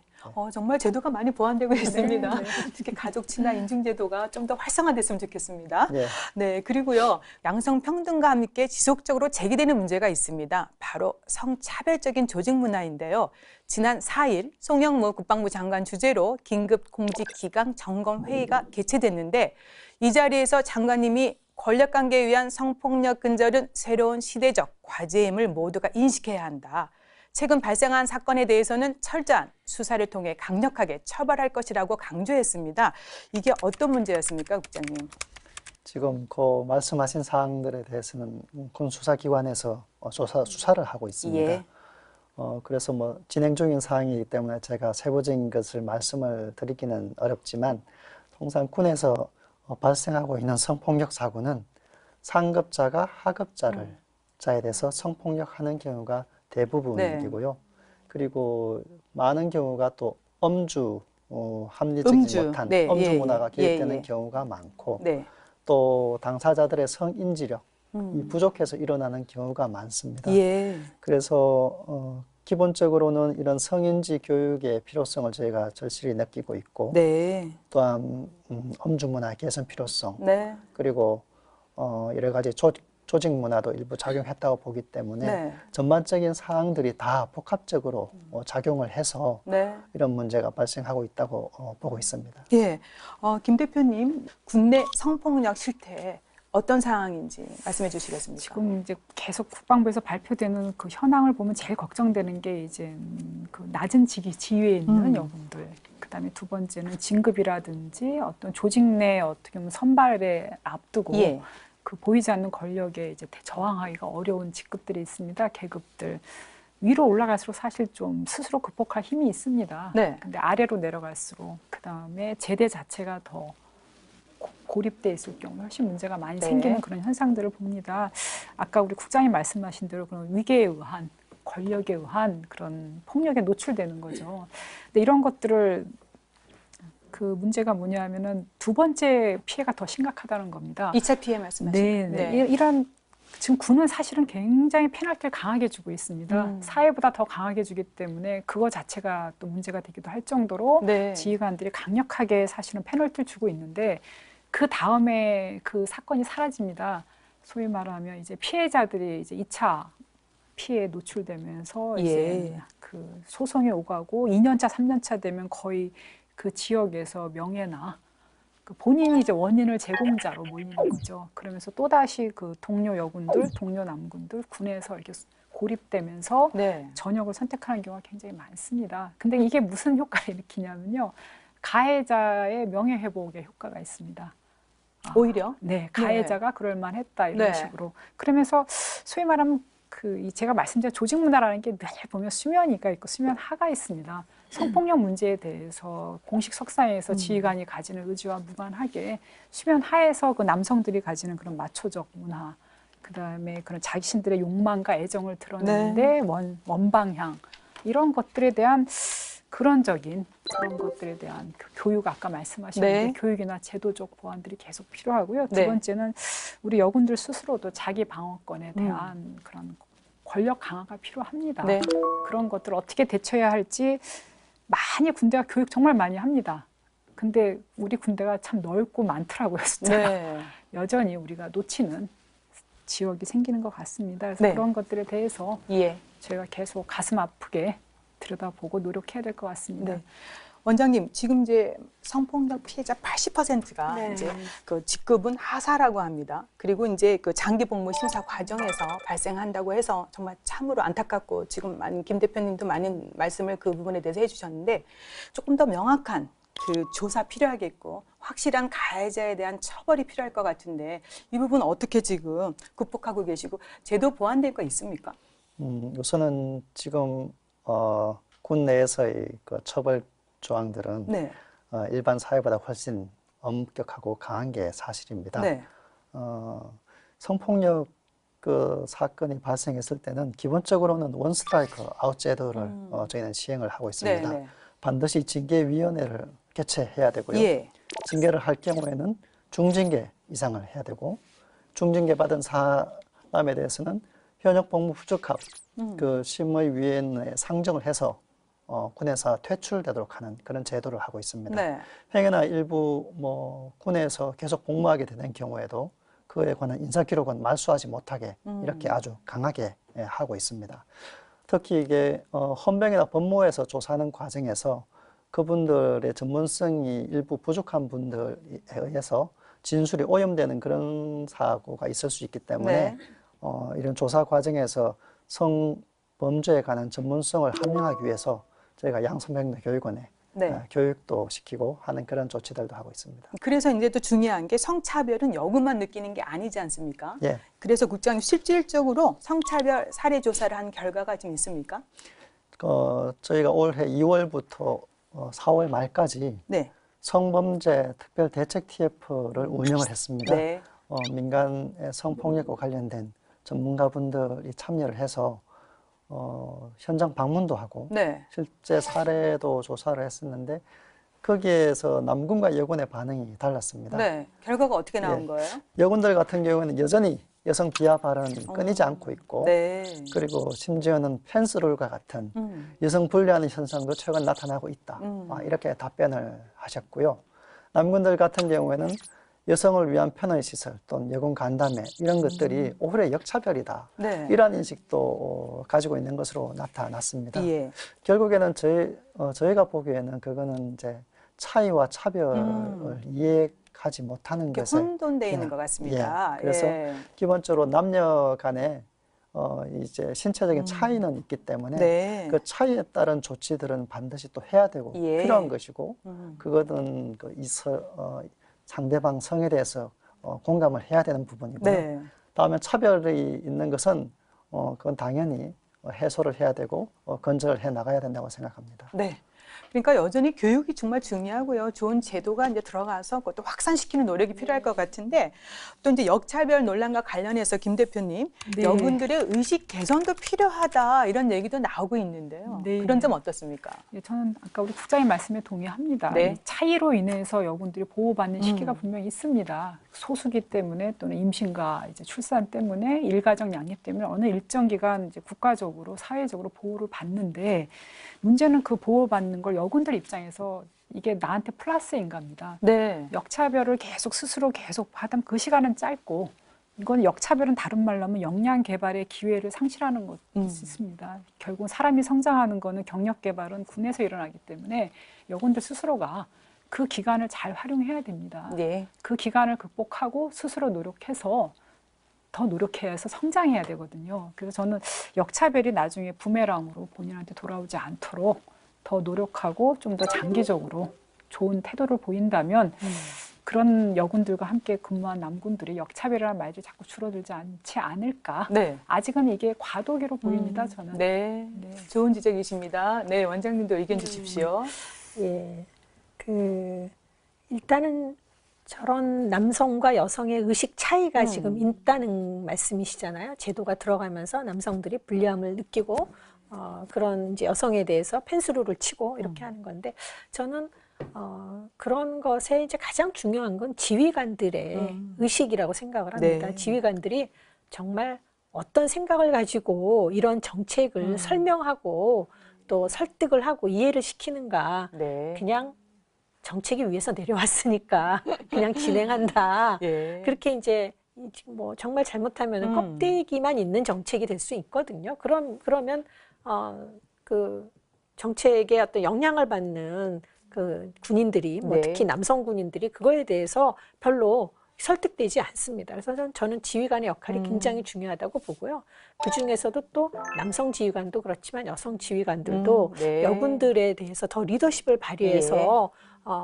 정말 제도가 많이 보완되고 있습니다. 특히 가족 친화 인증 제도가 좀 더 활성화됐으면 좋겠습니다. 예. 네, 그리고요. 양성평등과 함께 지속적으로 제기되는 문제가 있습니다. 바로 성차별적인 조직 문화인데요. 지난 4일 송영무 국방부 장관 주재로 긴급 공직 기강 점검 회의가 개최됐는데 이 자리에서 장관님이 권력관계에 의한 성폭력 근절은 새로운 시대적 과제임을 모두가 인식해야 한다. 최근 발생한 사건에 대해서는 철저한 수사를 통해 강력하게 처벌할 것이라고 강조했습니다. 이게 어떤 문제였습니까, 국장님? 지금 그 말씀하신 사항들에 대해서는 군 수사기관에서 수사를 하고 있습니다. 예. 그래서 뭐 진행 중인 사항이기 때문에 제가 세부적인 것을 말씀을 드리기는 어렵지만 통상 군에서 발생하고 있는 성폭력 사고는 상급자가 하급자를 자에 대해서 성폭력하는 경우가 대부분이고요. 그리고 많은 경우가 또 합리적이지 못한 네, 엄주 문화가 개입되는 예. 경우가 많고 네. 또 당사자들의 성인지력 이 부족해서 일어나는 경우가 많습니다. 예. 그래서 기본적으로는 이런 성인지 교육의 필요성을 저희가 절실히 느끼고 있고 네. 또한 엄주 문화 개선 필요성 네. 그리고 여러 가지 조직 문화도 일부 작용했다고 보기 때문에 네. 전반적인 사항들이 다 복합적으로 작용을 해서 네. 이런 문제가 발생하고 있다고 보고 있습니다. 예. 김 대표님, 군내 성폭력 실태 어떤 상황인지 말씀해 주시겠습니까? 지금 이제 계속 국방부에서 발표되는 그 현황을 보면 제일 걱정되는 게 이제 그 낮은 지위에 있는 여군들. 그다음에 두 번째는 진급이라든지 어떤 조직 내 어떻게 보면 선발에 앞두고 예. 그 보이지 않는 권력에 이제 저항하기가 어려운 직급들이 있습니다. 계급들. 위로 올라갈수록 사실 좀 스스로 극복할 힘이 있습니다. 네. 근데 아래로 내려갈수록 그다음에 제대 자체가 더 고립돼 있을 경우 훨씬 문제가 많이 네. 생기는 그런 현상들을 봅니다. 아까 우리 국장님 말씀하신 대로 그런 위계에 의한 권력에 의한 그런 폭력에 노출되는 거죠. 근데 이런 것들을 그 문제가 뭐냐면은 두 번째 피해가 더 심각하다는 겁니다. 2차 피해 말씀하시죠? 네. 이런 지금 군은 사실은 굉장히 페널티를 강하게 주고 있습니다. 사회보다 더 강하게 주기 때문에 그거 자체가 또 문제가 되기도 할 정도로 네. 지휘관들이 강력하게 사실은 페널티를 주고 있는데 그 다음에 그 사건이 사라집니다. 소위 말하면 이제 피해자들이 이제 2차 피해에 노출되면서 예. 이제 그 소송이 오가고 2년차, 3년차 되면 거의 그 지역에서 명예나 그 본인이 이제 원인을 제공자로 몰리는 거죠. 그러면서 또다시 그 동료 여군들, 동료 남군들 군에서 이렇게 고립되면서 네. 전역을 선택하는 경우가 굉장히 많습니다. 근데 이게 무슨 효과를 일으키냐면요. 가해자의 명예회복에 효과가 있습니다. 오히려? 네, 가해자가 그럴 만했다 이런 네. 식으로. 그러면서 소위 말하면 제가 말씀드린 조직 문화라는 게 늘 보면 수면위가 있고 수면하가 있습니다. 성폭력 문제에 대해서 공식 석상에서 지휘관이 가지는 의지와 무관하게 수면하에서 그 남성들이 가지는 그런 마초적 문화, 그다음에 그런 자신들의 욕망과 애정을 드러내는데 원방향 이런 것들에 대한 그런 것들에 대한 그 교육 아까 말씀하신 네. 교육이나 제도적 보완들이 계속 필요하고요. 두 네. 번째는 우리 여군들 스스로도 자기 방어권에 대한 그런 권력 강화가 필요합니다. 네. 그런 것들을 어떻게 대처해야 할지 많이 군대가 교육 정말 많이 합니다. 근데 우리 군대가 참 넓고 많더라고요, 숫자가. 네. 여전히 우리가 놓치는 지역이 생기는 것 같습니다. 그래서 네. 그런 것들에 대해서 예. 저희가 계속 가슴 아프게 들여다보고 노력해야 될 것 같습니다. 네. 원장님, 지금 이제 성폭력 피해자 80%가 네. 이제 그 직급은 하사라고 합니다. 그리고 이제 그 장기 복무 심사 과정에서 발생한다고 해서 정말 참으로 안타깝고 지금 김 대표님도 많은 말씀을 그 부분에 대해서 해주셨는데 조금 더 명확한 그 조사 필요하겠고 확실한 가해자에 대한 처벌이 필요할 것 같은데 이 부분 어떻게 지금 극복하고 계시고 제도 보완될 거 있습니까? 우선은 지금 군 내에서의 그 처벌 조항들은 네. 일반 사회보다 훨씬 엄격하고 강한 게 사실입니다. 네. 성폭력 그 사건이 발생했을 때는 기본적으로는 원 스트라이크 아웃 제도를 저희는 시행을 하고 있습니다. 네, 네. 사람은 반드시 징계위원회를 개최해야 되고요. 예. 징계를 할 경우에는 중징계 이상을 해야 되고, 중징계 받은 사람에 대해서는 현역 복무 부적합 그 심의위원회에 상정을 해서 군에서 퇴출되도록 하는 그런 제도를 하고 있습니다. 네. 행여나 일부 군에서 계속 복무하게 되는 경우에도 그에 관한 인사기록은 말소하지 못하게 이렇게 아주 강하게 하고 있습니다. 특히 이게 헌병이나 법무에서 조사하는 과정에서 그분들의 전문성이 일부 부족한 분들에 의해서 진술이 오염되는 그런 사고가 있을 수 있기 때문에 네. 이런 조사 과정에서 성범죄에 관한 전문성을 함양하기 위해서 저희가 양성평등교육원에 네. 교육도 시키고 하는 그런 조치들도 하고 있습니다. 그래서 이제 또 중요한 게 성차별은 여군만 느끼는 게 아니지 않습니까? 예. 그래서 국장님 실질적으로 성차별 사례 조사를 한 결과가 좀 있습니까? 저희가 올해 2월부터 4월 말까지 네. 성범죄 특별대책 TF를 운영을 했습니다. 네. 민간의 성폭력과 관련된 전문가분들이 참여를 해서 현장 방문도 하고 네. 실제 사례도 조사를 했었는데 거기에서 남군과 여군의 반응이 달랐습니다. 네. 결과가 어떻게 나온 예. 거예요? 여군들 같은 경우는 여전히 여성 비하 발언이 끊이지 않고 있고 네. 그리고 심지어는 펜스룰과 같은 여성 불리하는 현상도 최근 나타나고 있다. 이렇게 답변을 하셨고요. 남군들 같은 경우에는 여성을 위한 편의 시설 또는 여군 간담회 이런 것들이 오히려 역차별이다. 네. 이런 인식도 가지고 있는 것으로 나타났습니다. 예. 결국에는 저희가 보기에는 그거는 이제 차이와 차별을 이해하지 못하는 이렇게 것을 혼돈되어 있는 것 같습니다. 예. 그래서 예. 기본적으로 남녀 간에 이제 신체적인 차이는 있기 때문에 네. 그 차이에 따른 조치들은 반드시 또 해야 되고 예. 필요한 것이고 그거는 상대방 성에 대해서 공감을 해야 되는 부분이고요. 네. 다음에 차별이 있는 것은 그건 당연히 해소를 해야 되고 건절을 해 나가야 된다고 생각합니다. 네. 그러니까 여전히 교육이 정말 중요하고요. 좋은 제도가 이제 들어가서 그것도 확산시키는 노력이 필요할 것 같은데 또 이제 역차별 논란과 관련해서 김 대표님 네. 여군들의 의식 개선도 필요하다 이런 얘기도 나오고 있는데요. 네. 그런 점 어떻습니까? 예, 저는 아까 우리 국장님 말씀에 동의합니다. 네. 이 차이로 인해서 여군들이 보호받는 시기가 분명히 있습니다. 소수기 때문에 또는 임신과 이제 출산 때문에 일가정 양립 때문에 어느 일정 기간 이제 국가적으로 사회적으로 보호를 받는데 문제는 그 보호받는 걸 여군들 입장에서 이게 나한테 플러스인가입니다. 네. 역차별을 스스로 계속 받으면 그 시간은 짧고 이건 역차별은 다른 말로 하면 역량 개발의 기회를 상실하는 것이 있습니다. 결국 사람이 성장하는 거는 경력 개발은 군에서 일어나기 때문에 여군들 스스로가 그 기간을 잘 활용해야 됩니다. 네. 그 기간을 극복하고 스스로 노력해서 더 노력해야 해서 성장해야 되거든요. 그래서 저는 역차별이 나중에 부메랑으로 본인한테 돌아오지 않도록 더 노력하고 좀 더 장기적으로 좋은 태도를 보인다면 그런 여군들과 함께 근무한 남군들이 역차별이라는 말이 자꾸 줄어들지 않지 않을까. 네. 아직은 이게 과도기로 보입니다, 저는. 네. 네. 좋은 지적이십니다. 네, 원장님도 의견 주십시오. 예. 일단은 저런 남성과 여성의 의식 차이가 지금 있다는 말씀이시잖아요. 제도가 들어가면서 남성들이 불리함을 느끼고 그런 이제 여성에 대해서 펜스룰을 치고 이렇게 하는 건데 저는 그런 것에 이제 가장 중요한 건 지휘관들의 의식이라고 생각을 합니다. 네. 지휘관들이 정말 어떤 생각을 가지고 이런 정책을 설명하고 또 설득을 하고 이해를 시키는가. 네. 그냥 정책이 위에서 내려왔으니까 그냥 진행한다. 예. 그렇게 이제 뭐 정말 잘못하면 껍데기만 있는 정책이 될 수 있거든요. 그러면 그 정책의 어떤 영향을 받는 그 군인들이 뭐 네. 특히 남성 군인들이 그거에 대해서 별로 설득되지 않습니다. 그래서 저는 지휘관의 역할이 굉장히 중요하다고 보고요. 그 중에서도 또 남성 지휘관도 그렇지만 여성 지휘관들도 네. 여군들에 대해서 더 리더십을 발휘해서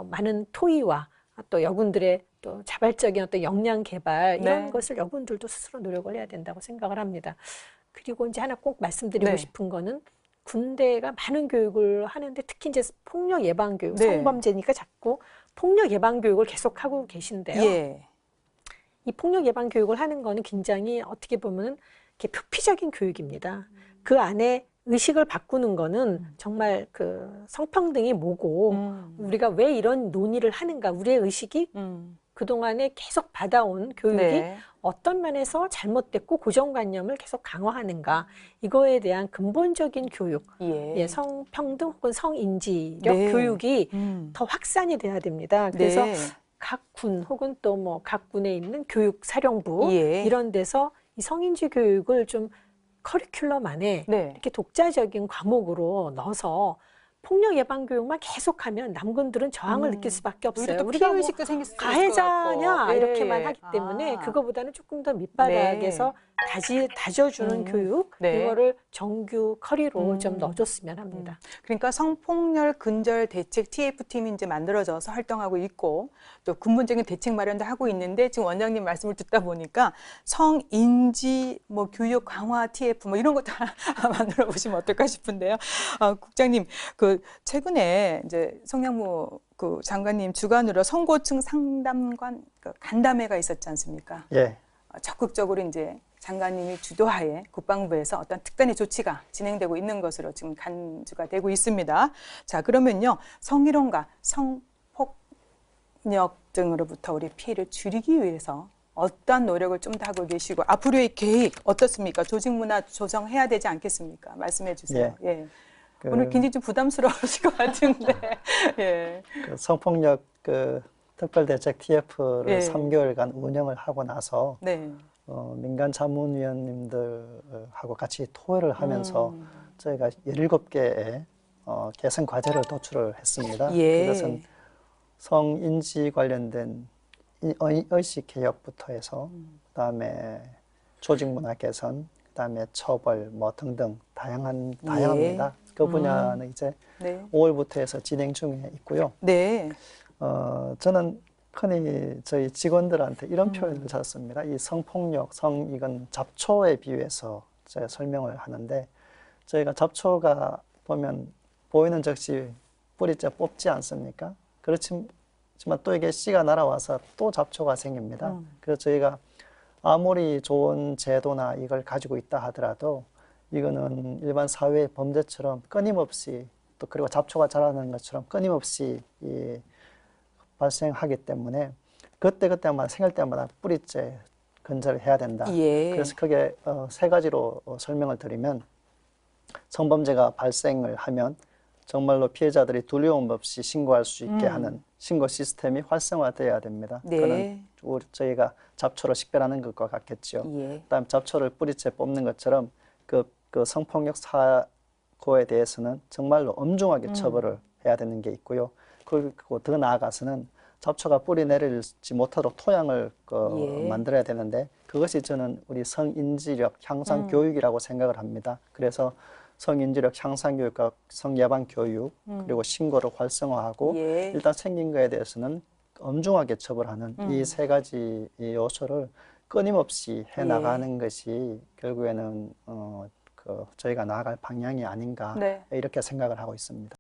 많은 토의와 또 여군들의 또 자발적인 어떤 역량 개발 이런 네. 것을 여군들도 스스로 노력을 해야 된다고 생각을 합니다. 그리고 이제 하나 꼭 말씀드리고 네. 싶은 거는 군대가 많은 교육을 하는데 특히 이제 폭력 예방 교육, 네. 성범죄니까 자꾸 폭력 예방 교육을 계속 하고 계신데요. 예. 이 폭력 예방 교육을 하는 거는 굉장히 어떻게 보면 이렇게 표피적인 교육입니다. 그 안에 의식을 바꾸는 거는 정말 그 성평등이 뭐고 우리가 왜 이런 논의를 하는가, 우리의 의식이 그동안에 계속 받아온 교육이 네. 어떤 면에서 잘못됐고 고정관념을 계속 강화하는가, 이거에 대한 근본적인 교육, 예. 예, 성평등 혹은 성인지력 네. 교육이 더 확산이 돼야 됩니다. 그래서 네. 각 군 혹은 또 뭐 각 군에 있는 교육 사령부 예. 이런 데서 이 성인지 교육을 좀 커리큘럼 안에 네. 이렇게 독자적인 과목으로 넣어서 폭력 예방 교육만 계속하면 남군들은 저항을 느낄 수밖에 오히려 없어요. 또 우리가 뭐 피해의식도 생길 수 있을 것 가해자냐 같고. 예. 이렇게만 하기 때문에 아. 그거보다는 조금 더 밑바닥에서 다져주는 교육, 네. 이거를 정규 커리로 좀 넣어줬으면 합니다. 그러니까 성폭력 근절 대책 TF팀이 이제 만들어져서 활동하고 있고 또 근본적인 대책 마련도 하고 있는데 지금 원장님 말씀을 듣다 보니까 성인지 뭐 교육 강화 TF 뭐 이런 것도 하나 만들어 보시면 어떨까 싶은데요. 국장님 그 최근에 이제 성양무 그 장관님 주관으로 성고층 상담관 그 간담회가 있었지 않습니까? 예. 적극적으로 이제 장관님이 주도하에 국방부에서 어떤 특단의 조치가 진행되고 있는 것으로 지금 간주가 되고 있습니다. 자, 그러면요. 성희롱과 성폭력 등으로부터 우리 피해를 줄이기 위해서 어떤 노력을 좀 더 하고 계시고 앞으로의 계획 어떻습니까? 조직 문화 조정해야 되지 않겠습니까? 말씀해 주세요. 예. 오늘 굉장히 좀 부담스러우실 것 같은데. 예. 그 성폭력 그 특별대책 TF를 예. 3개월간 운영을 하고 나서 네. 민간 자문위원님들하고 같이 토의를 하면서 저희가 17개의 개선 과제를 도출을 했습니다. 예. 그것은 성인지 관련된 의식 개혁부터 해서 그다음에 조직 문화 개선, 그다음에 처벌 뭐 등등 다양합니다. 그 분야는 이제 네. 5월부터 해서 진행 중에 있고요. 네. 저는 흔히 저희 직원들한테 이런 표현을 썼습니다. 이 성폭력, 이건 잡초에 비유해서 제가 설명을 하는데 저희가 잡초가 보면 보이는 즉시 뿌리째 뽑지 않습니까? 그렇지만 또 이게 씨가 날아와서 또 잡초가 생깁니다. 그래서 저희가 아무리 좋은 제도나 이걸 가지고 있다 하더라도 이거는 일반 사회의 범죄처럼 끊임없이 또 그리고 잡초가 자라는 것처럼 끊임없이 발생하기 때문에 그때마다 생길 때마다 뿌리째 근절을 해야 된다. 예. 그래서 크게 세 가지로 설명을 드리면 성범죄가 발생을 하면 정말로 피해자들이 두려움 없이 신고할 수 있게 하는 신고 시스템이 활성화돼야 됩니다. 네. 그건 저희가 잡초를 식별하는 것과 같겠죠. 예. 그다음 잡초를 뿌리째 뽑는 것처럼 그 성폭력 사고에 대해서는 정말로 엄중하게 처벌을 해야 되는 게 있고요. 그리고 더 나아가서는 잡초가 뿌리 내리지 못하도록 토양을 예. 만들어야 되는데 그것이 저는 우리 성인지력 향상 교육이라고 생각을 합니다. 그래서 성인지력 향상 교육과 성예방 교육 그리고 신고를 활성화하고 예. 일단 생긴 거에 대해서는 엄중하게 처벌하는 이 세 가지 이 요소를 끊임없이 해 나가는 것이 결국에는 저희가 나아갈 방향이 아닌가 네. 이렇게 생각을 하고 있습니다.